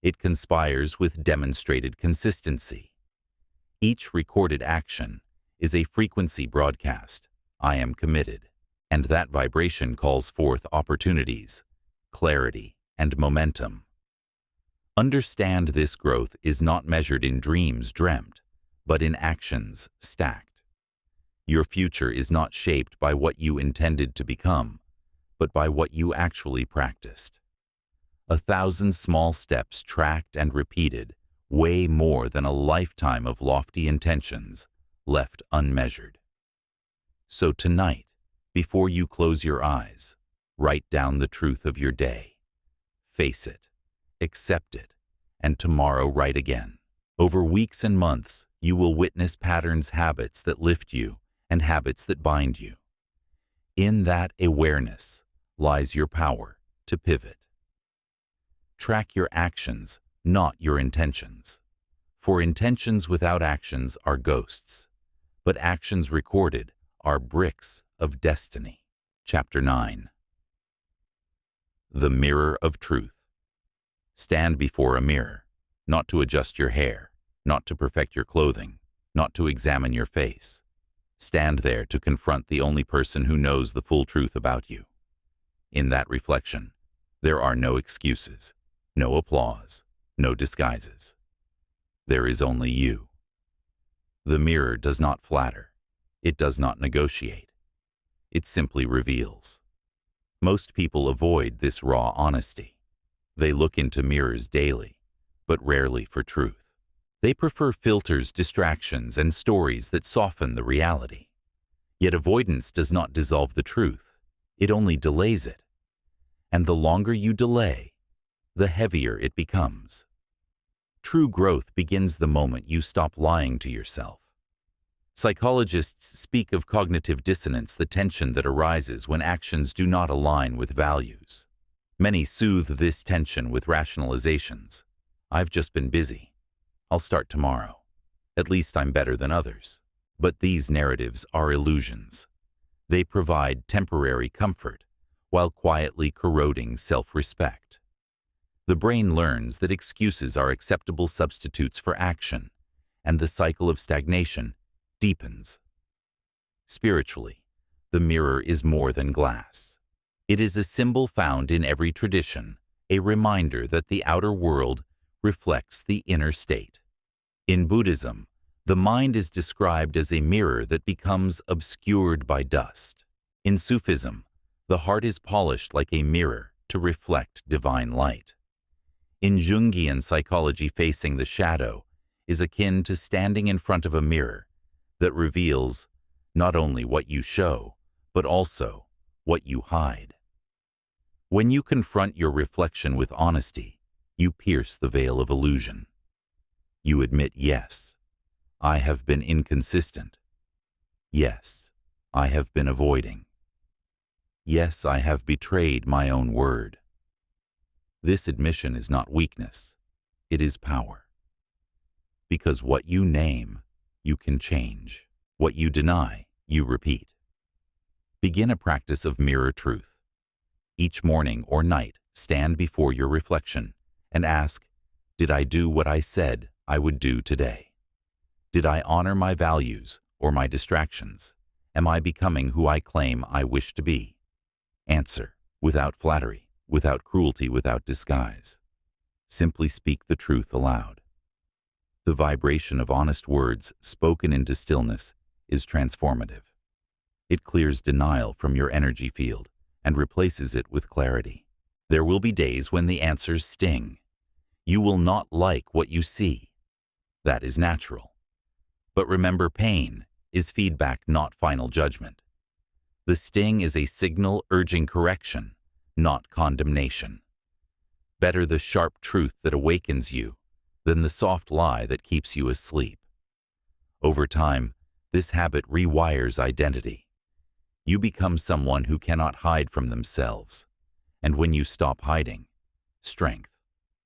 It conspires with demonstrated consistency. Each recorded action is a frequency broadcast. I am committed. And that vibration calls forth opportunities, clarity, and momentum. Understand this growth is not measured in dreams dreamt, but in actions stacked. Your future is not shaped by what you intended to become, but by what you actually practiced. 1,000 small steps tracked and repeated weigh more than a lifetime of lofty intentions left unmeasured. So tonight, before you close your eyes, write down the truth of your day. Face it, accept it, and tomorrow write again. Over weeks and months, you will witness patterns, habits that lift you, and habits that bind you. In that awareness lies your power to pivot. Track your actions, not your intentions. For intentions without actions are ghosts, but actions recorded are bricks of destiny. Chapter 9. The Mirror of Truth. Stand before a mirror, not to adjust your hair, not to perfect your clothing, not to examine your face. Stand there to confront the only person who knows the full truth about you. In that reflection, there are no excuses, no applause, no disguises. There is only you. The mirror does not flatter. It does not negotiate. It simply reveals. Most people avoid this raw honesty. They look into mirrors daily, but rarely for truth. They prefer filters, distractions, and stories that soften the reality. Yet avoidance does not dissolve the truth. It only delays it. And the longer you delay, the heavier it becomes. True growth begins the moment you stop lying to yourself. Psychologists speak of cognitive dissonance, the tension that arises when actions do not align with values. Many soothe this tension with rationalizations. I've just been busy. I'll start tomorrow. At least I'm better than others. But these narratives are illusions. They provide temporary comfort while quietly corroding self-respect. The brain learns that excuses are acceptable substitutes for action, and the cycle of stagnation deepens. Spiritually, the mirror is more than glass. It is a symbol found in every tradition, a reminder that the outer world reflects the inner state. In Buddhism, the mind is described as a mirror that becomes obscured by dust. In Sufism, the heart is polished like a mirror to reflect divine light. In Jungian psychology, facing the shadow is akin to standing in front of a mirror that reveals not only what you show, but also what you hide. When you confront your reflection with honesty, you pierce the veil of illusion. You admit, yes, I have been inconsistent. Yes, I have been avoiding. Yes, I have betrayed my own word. This admission is not weakness, it is power. Because what you name, you can change. What you deny, you repeat. Begin a practice of mirror truth. Each morning or night, stand before your reflection and ask, did I do what I said I would do today? Did I honor my values or my distractions? Am I becoming who I claim I wish to be? Answer, without flattery, without cruelty, without disguise. Simply speak the truth aloud. The vibration of honest words spoken into stillness is transformative. It clears denial from your energy field and replaces it with clarity. There will be days when the answers sting. You will not like what you see. That is natural. But remember, pain is feedback, not final judgment. The sting is a signal urging correction, not condemnation. Better the sharp truth that awakens you than the soft lie that keeps you asleep. Over time, this habit rewires identity. You become someone who cannot hide from themselves. And when you stop hiding, strength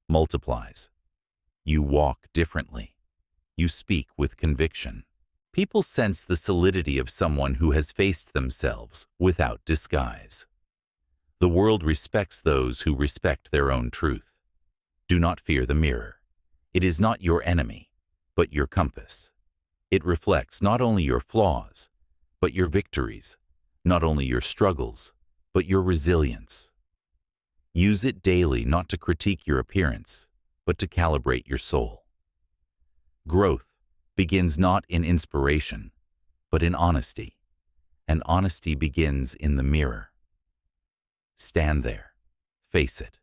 multiplies. You walk differently. You speak with conviction. People sense the solidity of someone who has faced themselves without disguise. The world respects those who respect their own truth. Do not fear the mirror. It is not your enemy, but your compass. It reflects not only your flaws, but your victories, not only your struggles, but your resilience. Use it daily, not to critique your appearance, but to calibrate your soul. Growth begins not in inspiration, but in honesty, and honesty begins in the mirror. Stand there, face it,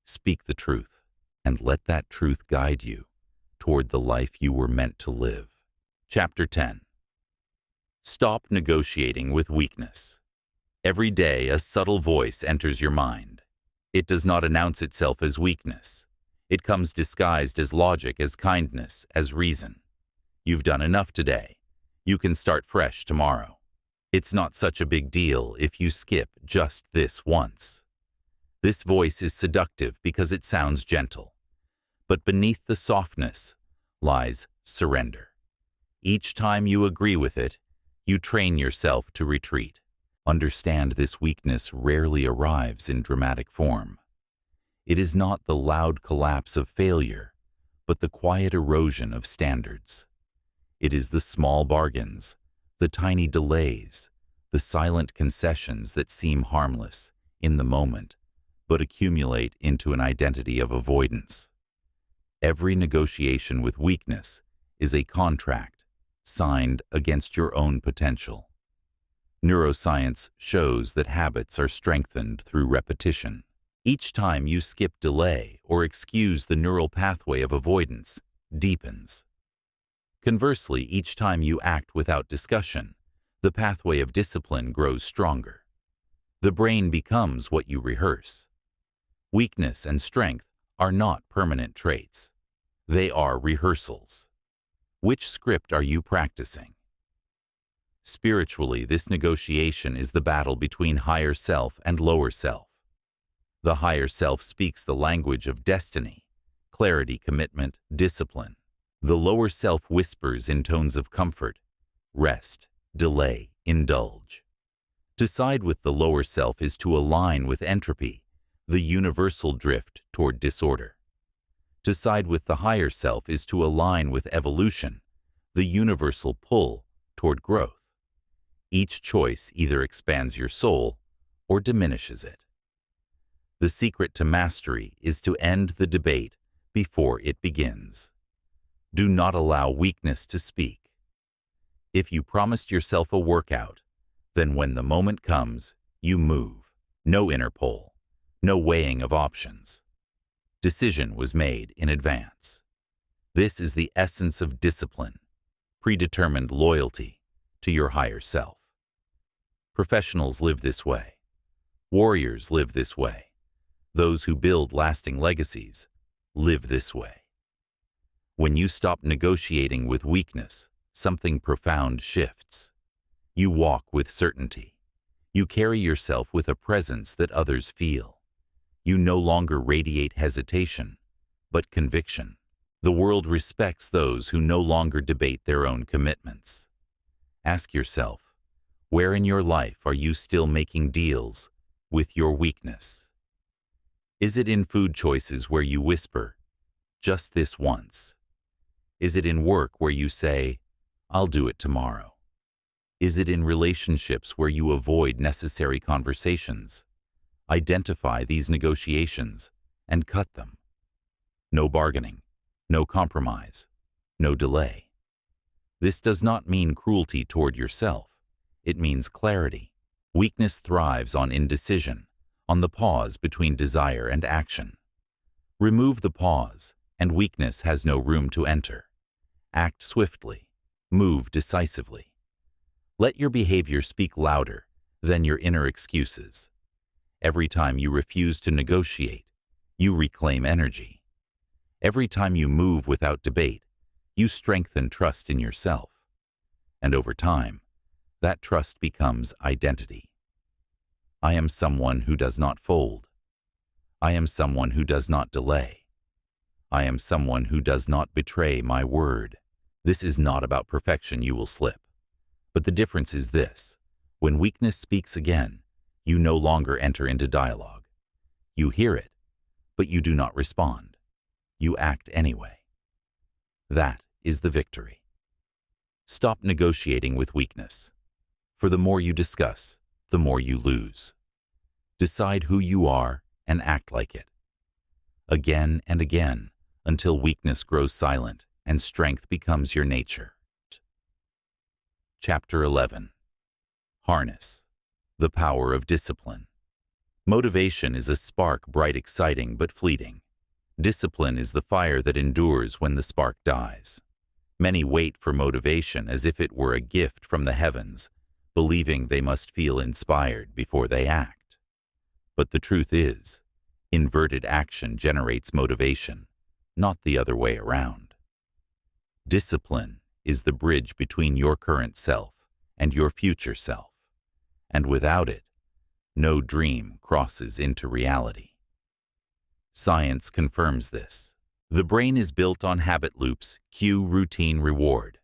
speak the truth, and let that truth guide you toward the life you were meant to live. Chapter 10. Stop negotiating with weakness. Every day, a subtle voice enters your mind. It does not announce itself as weakness. It comes disguised as logic, as kindness, as reason. You've done enough today. You can start fresh tomorrow. It's not such a big deal if you skip just this once. This voice is seductive because it sounds gentle. But beneath the softness lies surrender. Each time you agree with it, you train yourself to retreat. Understand, this weakness rarely arrives in dramatic form. It is not the loud collapse of failure, but the quiet erosion of standards. It is the small bargains, the tiny delays, the silent concessions that seem harmless in the moment, but accumulate into an identity of avoidance. Every negotiation with weakness is a contract signed against your own potential. Neuroscience shows that habits are strengthened through repetition. Each time you skip delay or excuse, the neural pathway of avoidance deepens. Conversely, each time you act without discussion, the pathway of discipline grows stronger. The brain becomes what you rehearse. Weakness and strength are not permanent traits. They are rehearsals. Which script are you practicing? Spiritually, this negotiation is the battle between higher self and lower self. The higher self speaks the language of destiny, clarity, commitment, discipline. The lower self whispers in tones of comfort, rest, delay, indulge. To side with the lower self is to align with entropy, the universal drift toward disorder. To side with the higher self is to align with evolution, the universal pull toward growth. Each choice either expands your soul or diminishes it. The secret to mastery is to end the debate before it begins. Do not allow weakness to speak. If you promised yourself a workout, then when the moment comes, you move. No interpol, no weighing of options. Decision was made in advance. This is the essence of discipline, predetermined loyalty to your higher self. Professionals live this way. Warriors live this way. Those who build lasting legacies live this way. When you stop negotiating with weakness, something profound shifts. You walk with certainty. You carry yourself with a presence that others feel. You no longer radiate hesitation, but conviction. The world respects those who no longer debate their own commitments. Ask yourself, where in your life are you still making deals with your weakness? Is it in food choices where you whisper, just this once? Is it in work where you say, I'll do it tomorrow? Is it in relationships where you avoid necessary conversations? Identify these negotiations and cut them. No bargaining, no compromise, no delay. This does not mean cruelty toward yourself. It means clarity. Weakness thrives on indecision, on the pause between desire and action. Remove the pause, and weakness has no room to enter. Act swiftly. Move decisively. Let your behavior speak louder than your inner excuses. Every time you refuse to negotiate, you reclaim energy. Every time you move without debate, you strengthen trust in yourself. And over time, that trust becomes identity. I am someone who does not fold. I am someone who does not delay. I am someone who does not betray my word. This is not about perfection. You will slip. But the difference is this: when weakness speaks again, you no longer enter into dialogue. You hear it, but you do not respond. You act anyway. That is the victory. Stop negotiating with weakness. For the more you discuss, the more you lose. Decide who you are and act like it. Again and again, until weakness grows silent and strength becomes your nature. Chapter 11. Harness. The power of discipline. Motivation is a spark, bright, exciting, but fleeting. Discipline is the fire that endures when the spark dies. Many wait for motivation as if it were a gift from the heavens, believing they must feel inspired before they act. But the truth is, inverted action generates motivation, not the other way around. Discipline is the bridge between your current self and your future self, and without it, no dream crosses into reality. Science confirms this. The brain is built on habit loops: cue, routine, reward.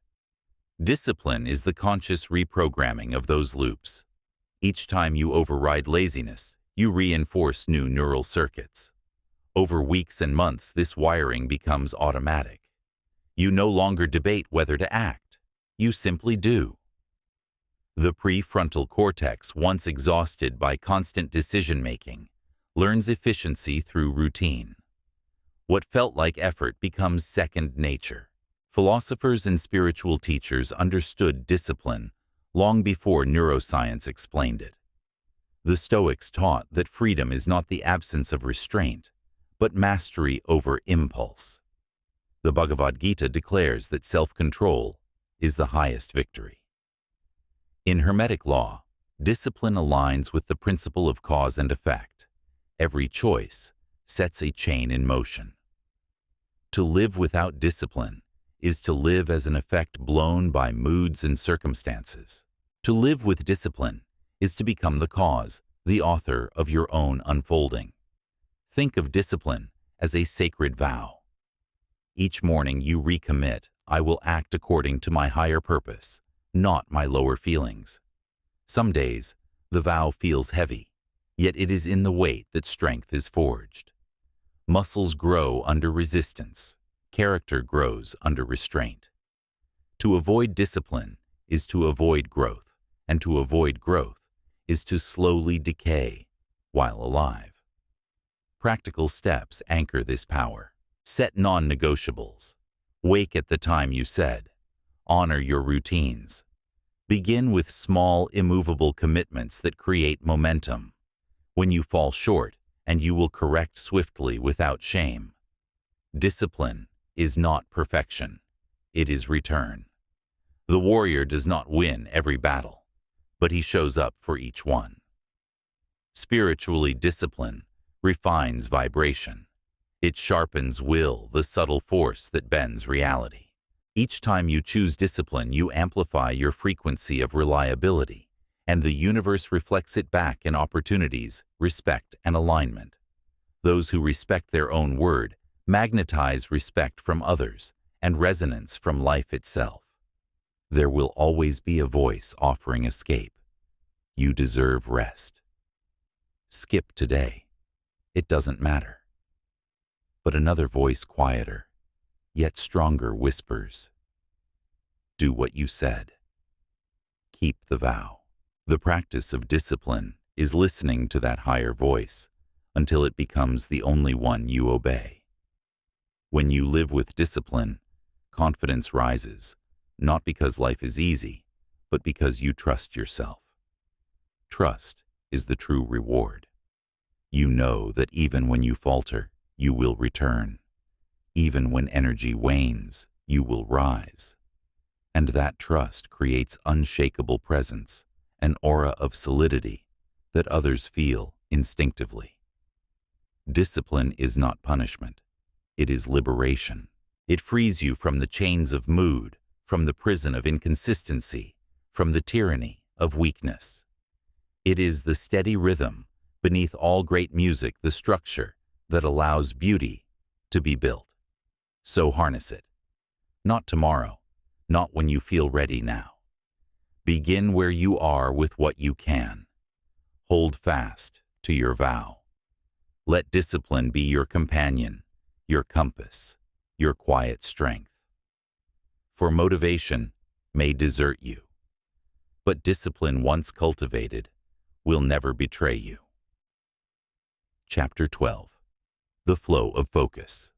Discipline is the conscious reprogramming of those loops. Each time you override laziness, you reinforce new neural circuits. Over weeks and months, this wiring becomes automatic. You no longer debate whether to act. You simply do. The prefrontal cortex, once exhausted by constant decision-making, learns efficiency through routine. What felt like effort becomes second nature. Philosophers and spiritual teachers understood discipline long before neuroscience explained it. The Stoics taught that freedom is not the absence of restraint, but mastery over impulse. The Bhagavad Gita declares that self-control is the highest victory. In Hermetic law, discipline aligns with the principle of cause and effect. Every choice sets a chain in motion. To live without discipline is to live as an effect blown by moods and circumstances. To live with discipline is to become the cause, the author of your own unfolding. Think of discipline as a sacred vow. Each morning you recommit, I will act according to my higher purpose, not my lower feelings. Some days, the vow feels heavy, yet it is in the weight that strength is forged. Muscles grow under resistance. Character grows under restraint. To avoid discipline is to avoid growth, and to avoid growth is to slowly decay while alive. Practical steps anchor this power. Set non-negotiables. Wake at the time you said. Honor your routines. Begin with small, immovable commitments that create momentum. When you fall short, and you will correct swiftly without shame. Discipline is not perfection. It is return. The warrior does not win every battle, but he shows up for each one. Spiritually, discipline refines vibration. It sharpens will, the subtle force that bends reality. Each time you choose discipline, you amplify your frequency of reliability, and the universe reflects it back in opportunities, respect, and alignment. Those who respect their own word magnetize respect from others and resonance from life itself. There will always be a voice offering escape. You deserve rest. Skip today. It doesn't matter. But another voice, quieter, yet stronger, whispers, do what you said. Keep the vow. The practice of discipline is listening to that higher voice until it becomes the only one you obey. When you live with discipline, confidence rises, not because life is easy, but because you trust yourself. Trust is the true reward. You know that even when you falter, you will return. Even when energy wanes, you will rise. And that trust creates unshakable presence, an aura of solidity that others feel instinctively. Discipline is not punishment. It is liberation. It frees you from the chains of mood, from the prison of inconsistency, from the tyranny of weakness. It is the steady rhythm beneath all great music, the structure that allows beauty to be built. So harness it. Not tomorrow, not when you feel ready now. Begin where you are with what you can. Hold fast to your vow. Let discipline be your companion, your compass, your quiet strength. For motivation may desert you, but discipline once cultivated will never betray you. Chapter 12. The flow of focus.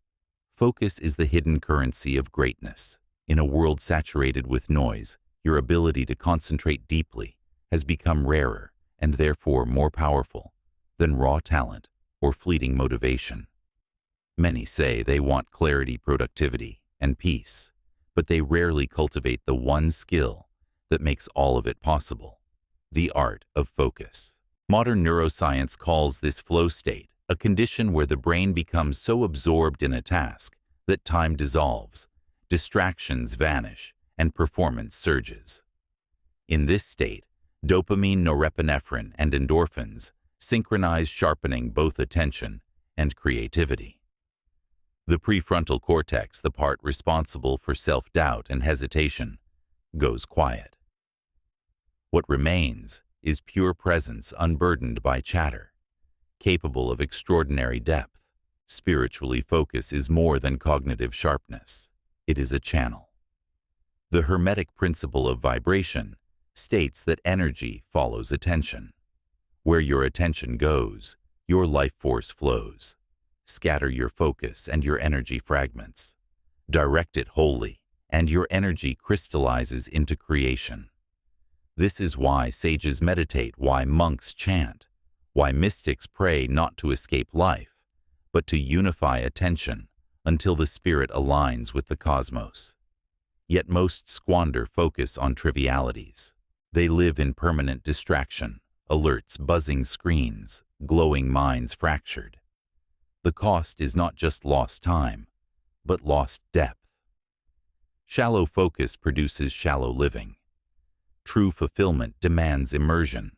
Focus is the hidden currency of greatness. In a world saturated with noise, your ability to concentrate deeply has become rarer and therefore more powerful than raw talent or fleeting motivation. Many say they want clarity, productivity, and peace, but they rarely cultivate the one skill that makes all of it possible, the art of focus. Modern neuroscience calls this flow state a condition where the brain becomes so absorbed in a task that time dissolves, distractions vanish, and performance surges. In this state, dopamine, norepinephrine, and endorphins synchronize, sharpening both attention and creativity. The prefrontal cortex, the part responsible for self-doubt and hesitation, goes quiet. What remains is pure presence, unburdened by chatter, capable of extraordinary depth. Spiritually, focus is more than cognitive sharpness. It is a channel. The Hermetic principle of vibration states that energy follows attention. Where your attention goes, your life force flows. Scatter your focus and your energy fragments. Direct it wholly, and your energy crystallizes into creation. This is why sages meditate, why monks chant, why mystics pray, not to escape life, but to unify attention until the spirit aligns with the cosmos. Yet most squander focus on trivialities. They live in permanent distraction, alerts, buzzing screens, glowing minds fractured. The cost is not just lost time, but lost depth. Shallow focus produces shallow living. True fulfillment demands immersion,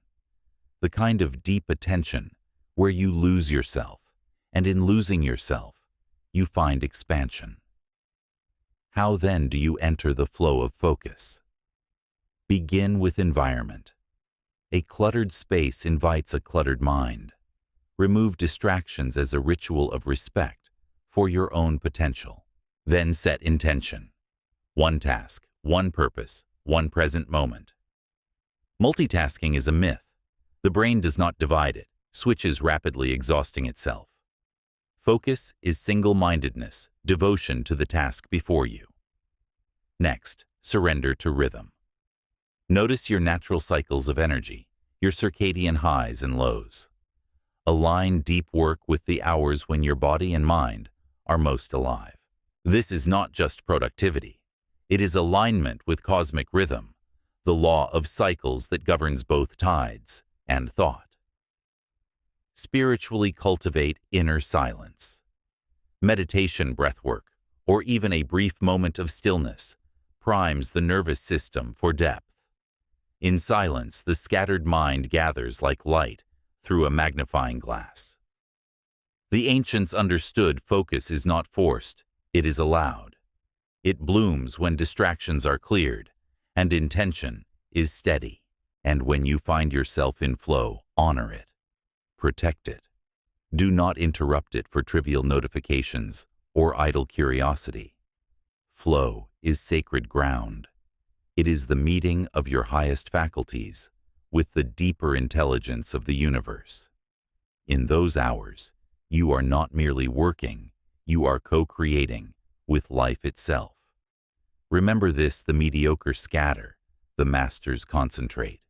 the kind of deep attention where you lose yourself, and in losing yourself, you find expansion. How then do you enter the flow of focus? Begin with environment. A cluttered space invites a cluttered mind. Remove distractions as a ritual of respect for your own potential. Then set intention. One task, one purpose, one present moment. Multitasking is a myth. The brain does not divide it, switches rapidly exhausting itself. Focus is single-mindedness, devotion to the task before you. Next, surrender to rhythm. Notice your natural cycles of energy, your circadian highs and lows. Align deep work with the hours when your body and mind are most alive. This is not just productivity. It is alignment with cosmic rhythm, the law of cycles that governs both tides and thought. Spiritually cultivate inner silence. Meditation, breathwork, or even a brief moment of stillness primes the nervous system for depth. In silence, the scattered mind gathers like light through a magnifying glass. The ancients understood focus is not forced, it is allowed. It blooms when distractions are cleared, and intention is steady. And when you find yourself in flow, honor it. Protect it. Do not interrupt it for trivial notifications or idle curiosity. Flow is sacred ground. It is the meeting of your highest faculties with the deeper intelligence of the universe. In those hours, you are not merely working, you are co-creating with life itself. Remember this: the mediocre scatter, the masters concentrate.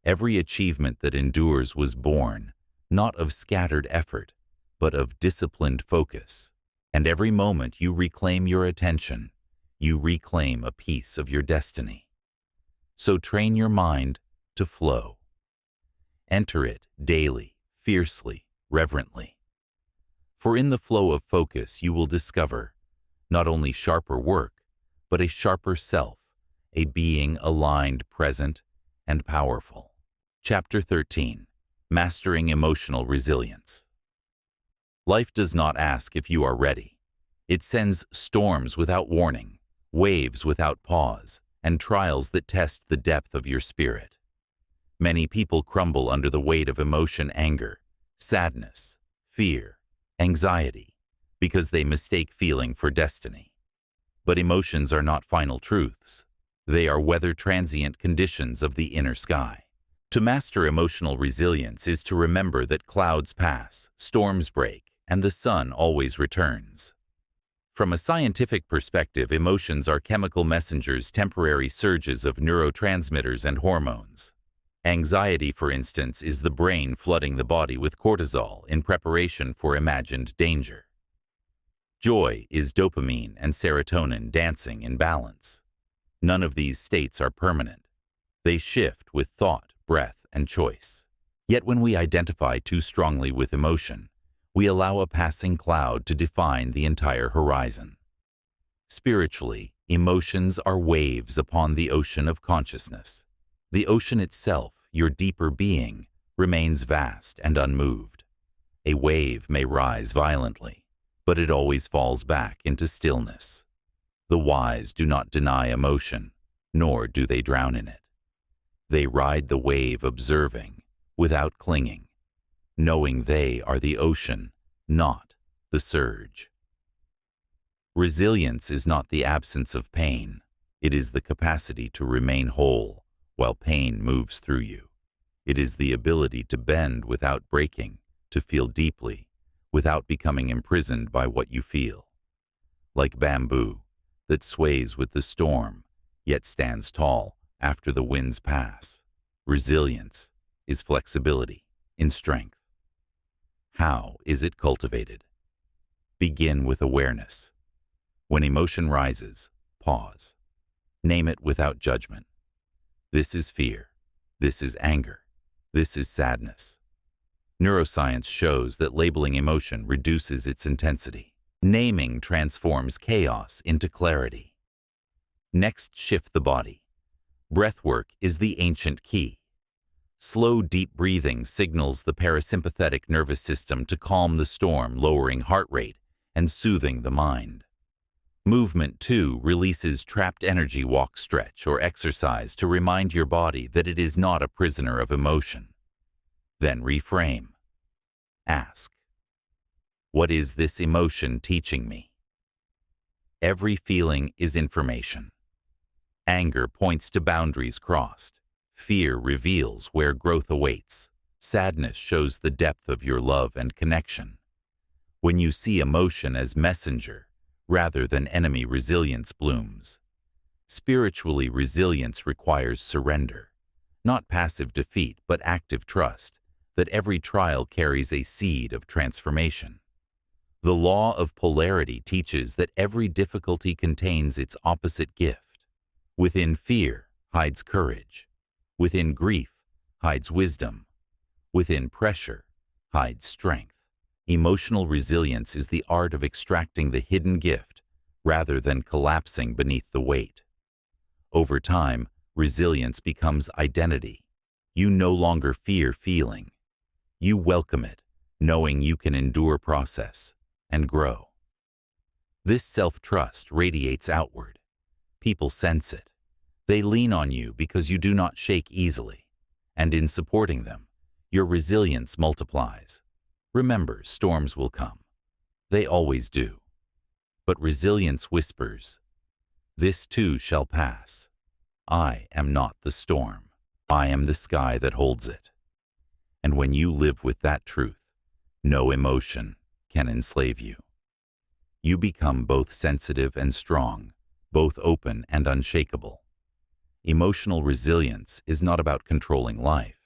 Every achievement that endures was born, not of scattered effort, but of disciplined focus. And every moment you reclaim your attention, you reclaim a piece of your destiny. So train your mind to flow. Enter it daily, fiercely, reverently. For in the flow of focus you will discover not only sharper work, but a sharper self, a being aligned, present, and powerful. Chapter 13. Mastering Emotional Resilience. Life does not ask if you are ready. It sends storms without warning, waves without pause, and trials that test the depth of your spirit. Many people crumble under the weight of emotion, anger, sadness, fear, anxiety, because they mistake feeling for destiny. But emotions are not final truths. They are weather-transient conditions of the inner sky. To master emotional resilience is to remember that clouds pass, storms break, and the sun always returns. From a scientific perspective, emotions are chemical messengers, temporary surges of neurotransmitters and hormones. Anxiety, for instance, is the brain flooding the body with cortisol in preparation for imagined danger. Joy is dopamine and serotonin dancing in balance. None of these states are permanent. They shift with thought, breath, and choice. Yet when we identify too strongly with emotion, we allow a passing cloud to define the entire horizon. Spiritually, emotions are waves upon the ocean of consciousness. The ocean itself, your deeper being, remains vast and unmoved. A wave may rise violently, but it always falls back into stillness. The wise do not deny emotion, nor do they drown in it. They ride the wave observing, without clinging, knowing they are the ocean, not the surge. Resilience is not the absence of pain. It is the capacity to remain whole while pain moves through you. It is the ability to bend without breaking, to feel deeply, without becoming imprisoned by what you feel. Like bamboo that sways with the storm, yet stands tall after the winds pass. Resilience is flexibility in strength. How is it cultivated? Begin with awareness. When emotion rises, pause. Name it without judgment. This is fear. This is anger. This is sadness. Neuroscience shows that labeling emotion reduces its intensity. Naming transforms chaos into clarity. Next, shift the body. Breathwork is the ancient key. Slow, deep breathing signals the parasympathetic nervous system to calm the storm, lowering heart rate and soothing the mind. Movement, too, releases trapped energy. Walk, stretch, or exercise to remind your body that it is not a prisoner of emotion. Then reframe. Ask, what is this emotion teaching me? Every feeling is information. Anger points to boundaries crossed. Fear reveals where growth awaits. Sadness shows the depth of your love and connection. When you see emotion as messenger rather than enemy, resilience blooms. Spiritually, resilience requires surrender, not passive defeat but active trust that every trial carries a seed of transformation. The law of polarity teaches that every difficulty contains its opposite gift. Within fear hides courage. Within grief hides wisdom. Within pressure hides strength. Emotional resilience is the art of extracting the hidden gift rather than collapsing beneath the weight. Over time, resilience becomes identity. You no longer fear feeling. You welcome it, knowing you can endure process and grow. This self-trust radiates outward. People sense it. They lean on you because you do not shake easily, and in supporting them, your resilience multiplies. Remember, storms will come. They always do. But resilience whispers, "This too shall pass. I am not the storm. I am the sky that holds it." And when you live with that truth, no emotion can enslave you. You become both sensitive and strong, both open and unshakable. Emotional resilience is not about controlling life.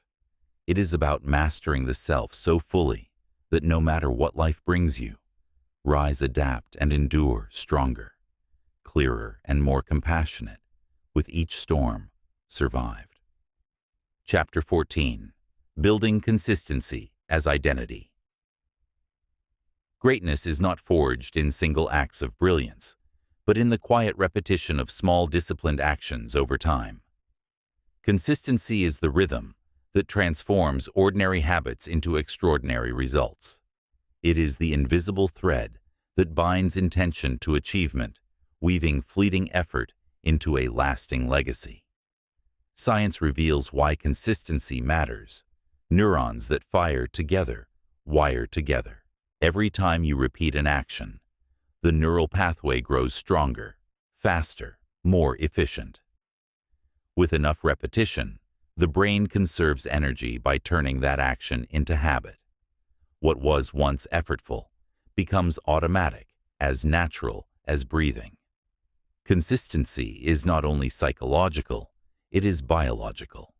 It is about mastering the self so fully that no matter what life brings you, rise, adapt, and endure stronger, clearer, and more compassionate, with each storm survived. Chapter 14. Building Consistency as Identity. Greatness is not forged in single acts of brilliance, but in the quiet repetition of small disciplined actions over time. Consistency is the rhythm that transforms ordinary habits into extraordinary results. It is the invisible thread that binds intention to achievement, weaving fleeting effort into a lasting legacy. Science reveals why consistency matters. Neurons that fire together wire together. Every time you repeat an action, the neural pathway grows stronger, faster, more efficient. With enough repetition, the brain conserves energy by turning that action into habit. What was once effortful becomes automatic, as natural as breathing. Consistency is not only psychological, it is biological.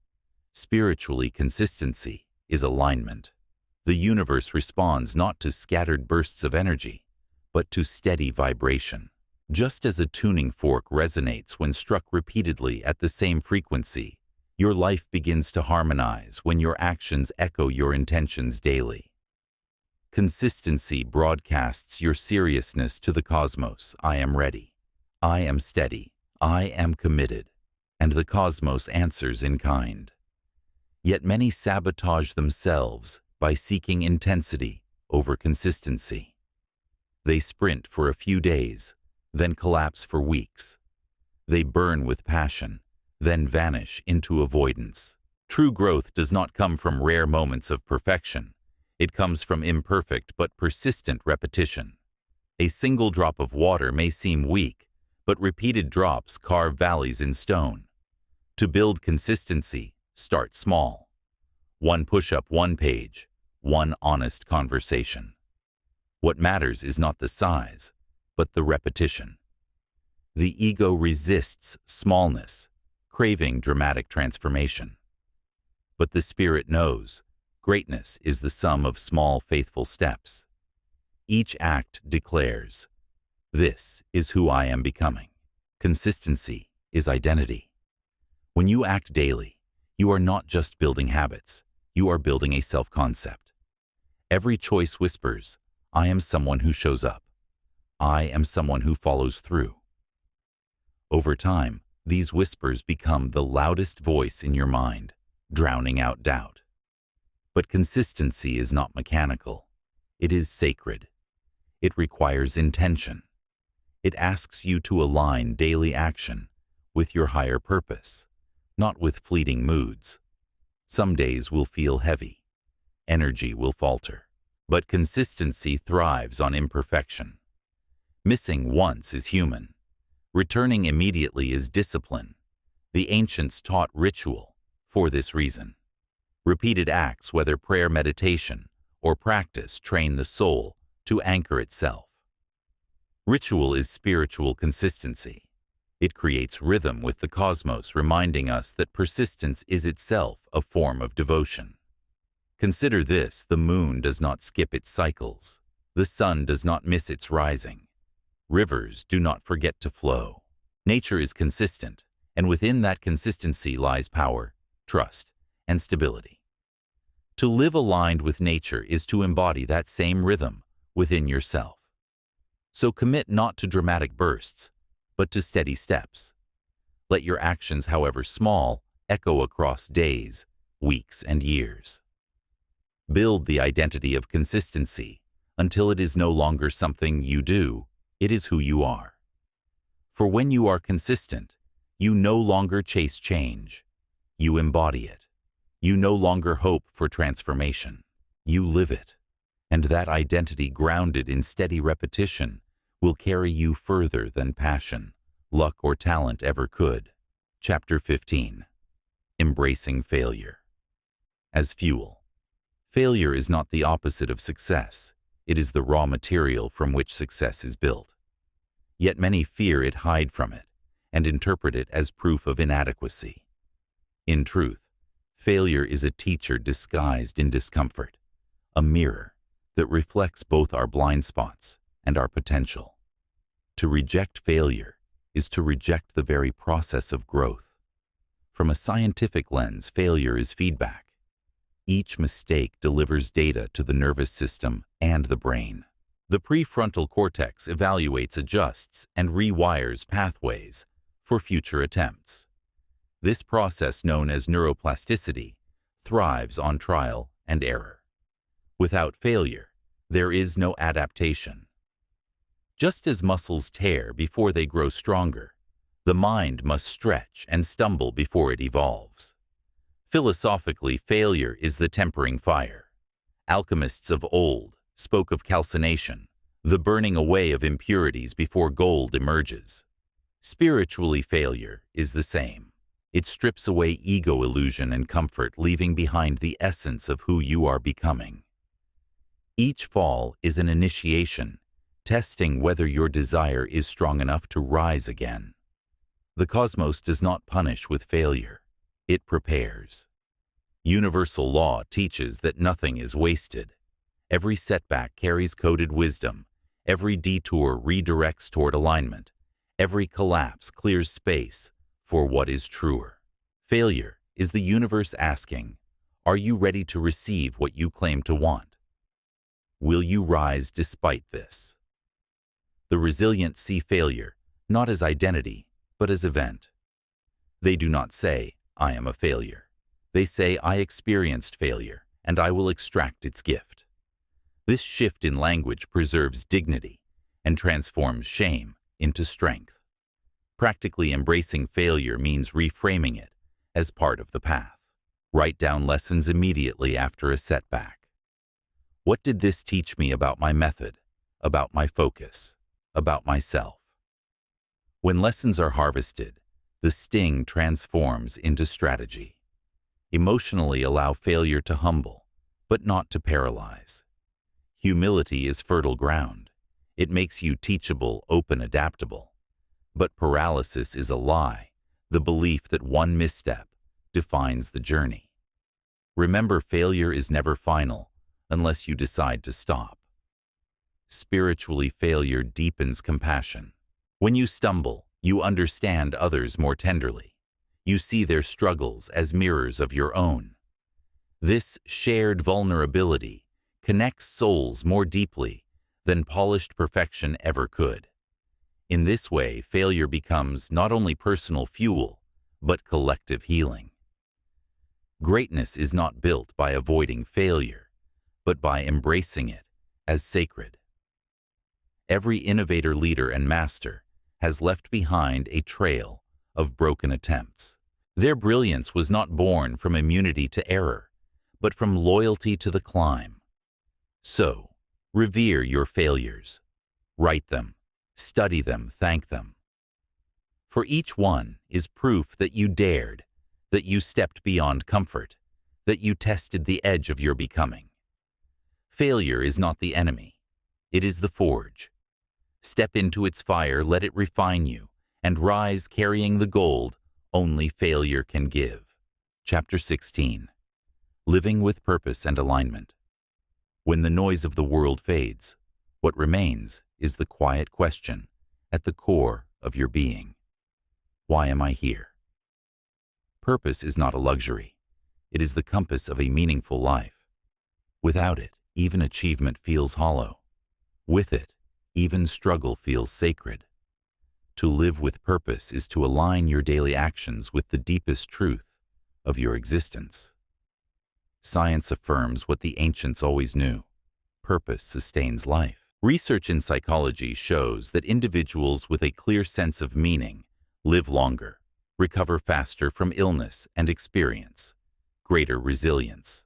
Spiritually, consistency is alignment. The universe responds not to scattered bursts of energy, but to steady vibration. Just as a tuning fork resonates when struck repeatedly at the same frequency, your life begins to harmonize when your actions echo your intentions daily. Consistency broadcasts your seriousness to the cosmos. I am ready. I am steady. I am committed. And the cosmos answers in kind. Yet many sabotage themselves by seeking intensity over consistency. They sprint for a few days, then collapse for weeks. They burn with passion, then vanish into avoidance. True growth does not come from rare moments of perfection. It comes from imperfect but persistent repetition. A single drop of water may seem weak, but repeated drops carve valleys in stone. To build consistency, start small. One push-up, one page, one honest conversation. What matters is not the size, but the repetition. The ego resists smallness, craving dramatic transformation. But the spirit knows greatness is the sum of small, faithful steps. Each act declares, "This is who I am becoming." Consistency is identity. When you act daily, you are not just building habits, you are building a self-concept. Every choice whispers, "I am someone who shows up." I am someone who follows through. Over time, these whispers become the loudest voice in your mind, drowning out doubt. But consistency is not mechanical. It is sacred. It requires intention. It asks you to align daily action with your higher purpose, not with fleeting moods. Some days will feel heavy. Energy will falter. But consistency thrives on imperfection. Missing once is human. Returning immediately is discipline. The ancients taught ritual for this reason. Repeated acts, whether prayer, meditation, or practice, train the soul to anchor itself. Ritual is spiritual consistency. It creates rhythm with the cosmos, reminding us that persistence is itself a form of devotion. Consider this: the moon does not skip its cycles. The sun does not miss its rising. Rivers do not forget to flow. Nature is consistent, and within that consistency lies power, trust, and stability. To live aligned with nature is to embody that same rhythm within yourself. So commit not to dramatic bursts, but to steady steps. Let your actions, however small, echo across days, weeks, and years. Build the identity of consistency until it is no longer something you do, it is who you are. For when you are consistent, you no longer chase change. You embody it. You no longer hope for transformation. You live it. And that identity, grounded in steady repetition, will carry you further than passion, luck, or talent ever could. Chapter 15. Embracing failure. As fuel. Failure is not the opposite of success. It is the raw material from which success is built. Yet many fear it, hide from it, and interpret it as proof of inadequacy. In truth, failure is a teacher disguised in discomfort, a mirror that reflects both our blind spots and our potential. To reject failure is to reject the very process of growth. From a scientific lens, failure is feedback. Each mistake delivers data to the nervous system and the brain. The prefrontal cortex evaluates, adjusts, and rewires pathways for future attempts. This process, known as neuroplasticity, thrives on trial and error. Without failure, there is no adaptation. Just as muscles tear before they grow stronger, the mind must stretch and stumble before it evolves. Philosophically, failure is the tempering fire. Alchemists of old spoke of calcination, the burning away of impurities before gold emerges. Spiritually, failure is the same. It strips away ego illusion and comfort, leaving behind the essence of who you are becoming. Each fall is an initiation, testing whether your desire is strong enough to rise again. The cosmos does not punish with failure. It prepares. Universal law teaches that nothing is wasted. Every setback carries coded wisdom. Every detour redirects toward alignment. Every collapse clears space for what is truer. Failure is the universe asking, are you ready to receive what you claim to want? Will you rise despite this? The resilient see failure not as identity, but as event. They do not say, I am a failure. They say, I experienced failure, and I will extract its gift. This shift in language preserves dignity and transforms shame into strength. Practically embracing failure means reframing it as part of the path. Write down lessons immediately after a setback. What did this teach me about my method, about my focus, about myself? When lessons are harvested, the sting transforms into strategy. Emotionally, allow failure to humble, but not to paralyze. Humility is fertile ground. It makes you teachable, open, adaptable. But paralysis is a lie, the belief that one misstep defines the journey. Remember, failure is never final unless you decide to stop. Spiritually, failure deepens compassion. When you stumble, you understand others more tenderly. You see their struggles as mirrors of your own. This shared vulnerability connects souls more deeply than polished perfection ever could. In this way, failure becomes not only personal fuel, but collective healing. Greatness is not built by avoiding failure, but by embracing it as sacred. Every innovator, leader, and master has left behind a trail of broken attempts. Their brilliance was not born from immunity to error, but from loyalty to the climb. So, revere your failures. Write them, study them, thank them. For each one is proof that you dared, that you stepped beyond comfort, that you tested the edge of your becoming. Failure is not the enemy. It is the forge. Step into its fire, let it refine you, and rise carrying the gold only failure can give. Chapter 16. Living with Purpose and Alignment. When the noise of the world fades, what remains is the quiet question at the core of your being. Why am I here? Purpose is not a luxury. It is the compass of a meaningful life. Without it, even achievement feels hollow. With it, even struggle feels sacred. To live with purpose is to align your daily actions with the deepest truth of your existence. Science affirms what the ancients always knew. Purpose sustains life. Research in psychology shows that individuals with a clear sense of meaning live longer, recover faster from illness, and experience greater resilience.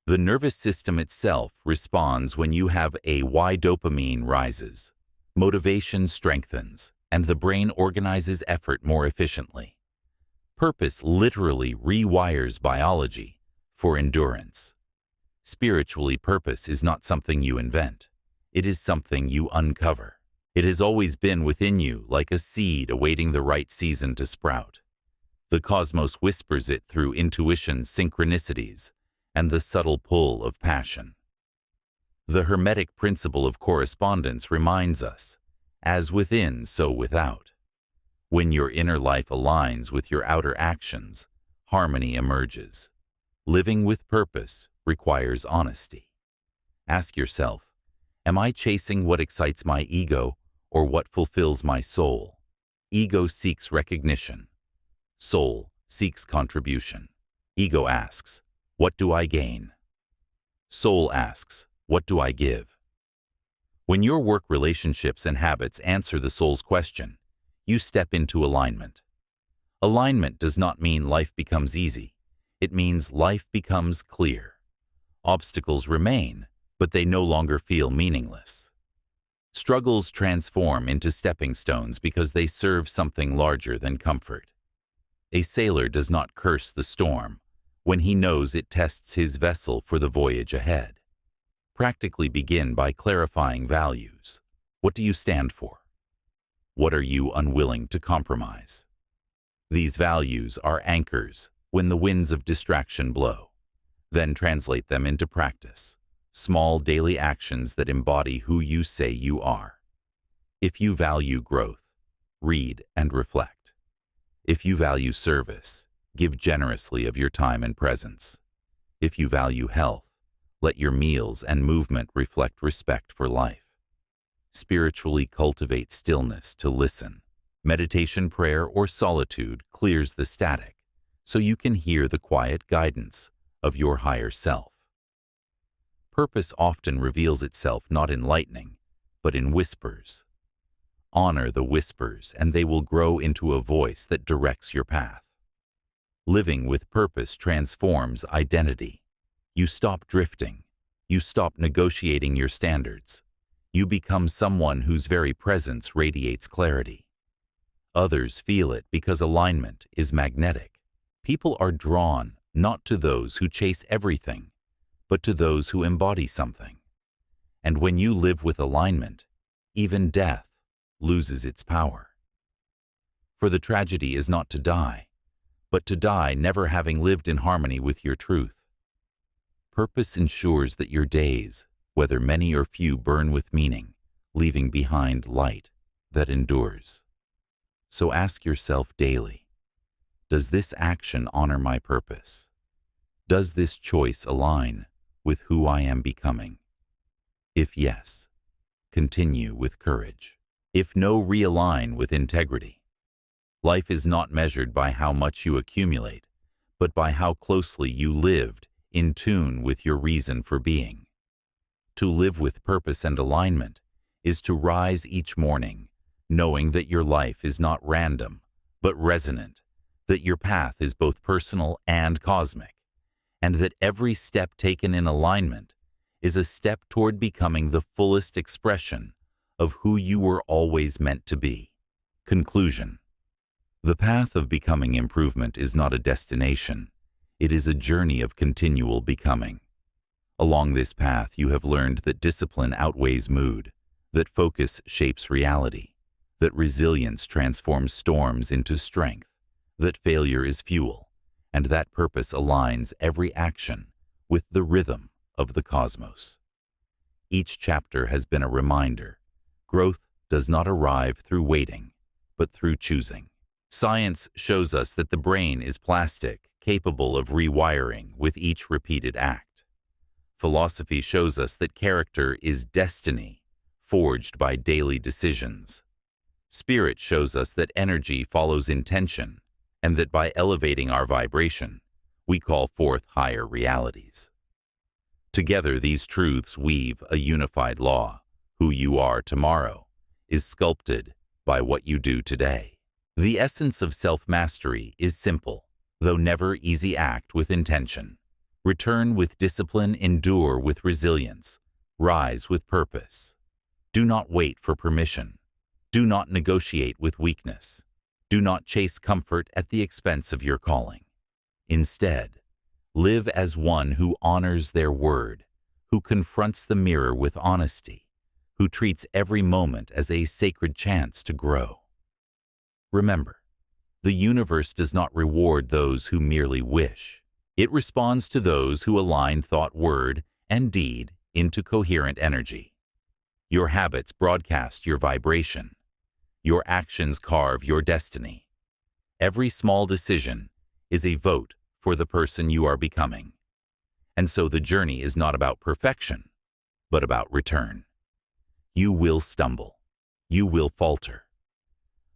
The nervous system itself responds when you have a why. Dopamine rises, motivation strengthens, and the brain organizes effort more efficiently. Purpose literally rewires biology for endurance. Spiritually, purpose is not something you invent. It is something you uncover. It has always been within you, like a seed awaiting the right season to sprout. The cosmos whispers it through intuition, synchronicities, and the subtle pull of passion. The Hermetic principle of correspondence reminds us, as within, so without. When your inner life aligns with your outer actions, harmony emerges. Living with purpose requires honesty. Ask yourself, am I chasing what excites my ego or what fulfills my soul? Ego seeks recognition. Soul seeks contribution. Ego asks, what do I gain? Soul asks, what do I give? When your work, relationships, and habits answer the soul's question, you step into alignment. Alignment does not mean life becomes easy. It means life becomes clear. Obstacles remain, but they no longer feel meaningless. Struggles transform into stepping stones because they serve something larger than comfort. A sailor does not curse the storm when he knows it tests his vessel for the voyage ahead. Practically begin by clarifying values. What do you stand for? What are you unwilling to compromise? These values are anchors when the winds of distraction blow. Then translate them into practice. Small daily actions that embody who you say you are. If you value growth, read and reflect. If you value service, give generously of your time and presence. If you value health, let your meals and movement reflect respect for life. Spiritually, cultivate stillness to listen. Meditation, prayer, or solitude clears the static, so you can hear the quiet guidance of your higher self. Purpose often reveals itself not in lightning, but in whispers. Honor the whispers, and they will grow into a voice that directs your path. Living with purpose transforms identity. You stop drifting. You stop negotiating your standards. You become someone whose very presence radiates clarity. Others feel it because alignment is magnetic. People are drawn not to those who chase everything, but to those who embody something. And when you live with alignment, even death loses its power. For the tragedy is not to die, but to die never having lived in harmony with your truth. Purpose ensures that your days, whether many or few, burn with meaning, leaving behind light that endures. So ask yourself daily, does this action honor my purpose? Does this choice align with who I am becoming? If yes, continue with courage. If no, realign with integrity. Life is not measured by how much you accumulate, but by how closely you lived in tune with your reason for being. To live with purpose and alignment is to rise each morning, knowing that your life is not random, but resonant, that your path is both personal and cosmic, and that every step taken in alignment is a step toward becoming the fullest expression of who you were always meant to be. Conclusion. The path of becoming improvement is not a destination. It is a journey of continual becoming. Along this path, you have learned that discipline outweighs mood, that focus shapes reality, that resilience transforms storms into strength, that failure is fuel, and that purpose aligns every action with the rhythm of the cosmos. Each chapter has been a reminder. Growth does not arrive through waiting, but through choosing. Science shows us that the brain is plastic, capable of rewiring with each repeated act. Philosophy shows us that character is destiny, forged by daily decisions. Spirit shows us that energy follows intention, and that by elevating our vibration, we call forth higher realities. Together, these truths weave a unified law. Who you are tomorrow is sculpted by what you do today. The essence of self-mastery is simple, though never easy. Act with intention. Return with discipline, endure with resilience, rise with purpose. Do not wait for permission. Do not negotiate with weakness. Do not chase comfort at the expense of your calling. Instead, live as one who honors their word, who confronts the mirror with honesty, who treats every moment as a sacred chance to grow. Remember, the universe does not reward those who merely wish. It responds to those who align thought, word, and deed into coherent energy. Your habits broadcast your vibration. Your actions carve your destiny. Every small decision is a vote for the person you are becoming. And so the journey is not about perfection, but about return. You will stumble. You will falter.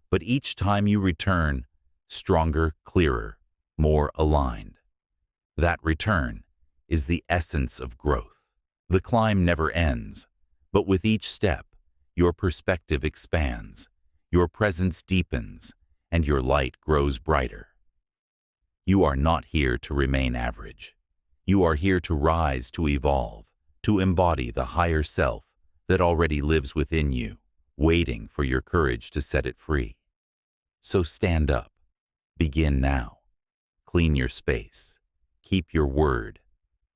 But each time you return, stronger, clearer, more aligned. That return is the essence of growth. The climb never ends, but with each step, your perspective expands, your presence deepens, and your light grows brighter. You are not here to remain average. You are here to rise, to evolve, to embody the higher self that already lives within you, waiting for your courage to set it free. So stand up. Begin now. Clean your space. Keep your word.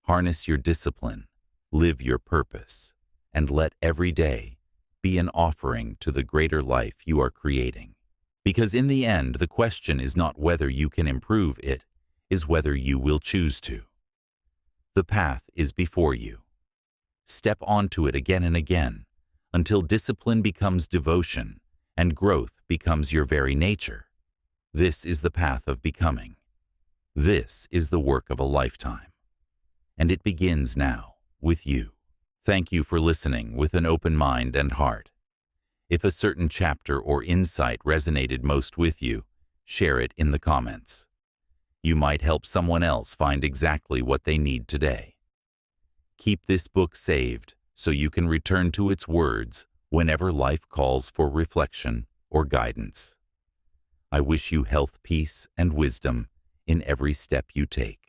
Harness your discipline. Live your purpose. And let every day be an offering to the greater life you are creating. Because in the end, the question is not whether you can improve, it is whether you will choose to. The path is before you. Step onto it again and again until discipline becomes devotion and growth becomes your very nature. This is the path of becoming. This is the work of a lifetime. And it begins now with you. Thank you for listening with an open mind and heart. If a certain chapter or insight resonated most with you, share it in the comments. You might help someone else find exactly what they need today. Keep this book saved so you can return to its words whenever life calls for reflection or guidance. I wish you health, peace, and wisdom in every step you take.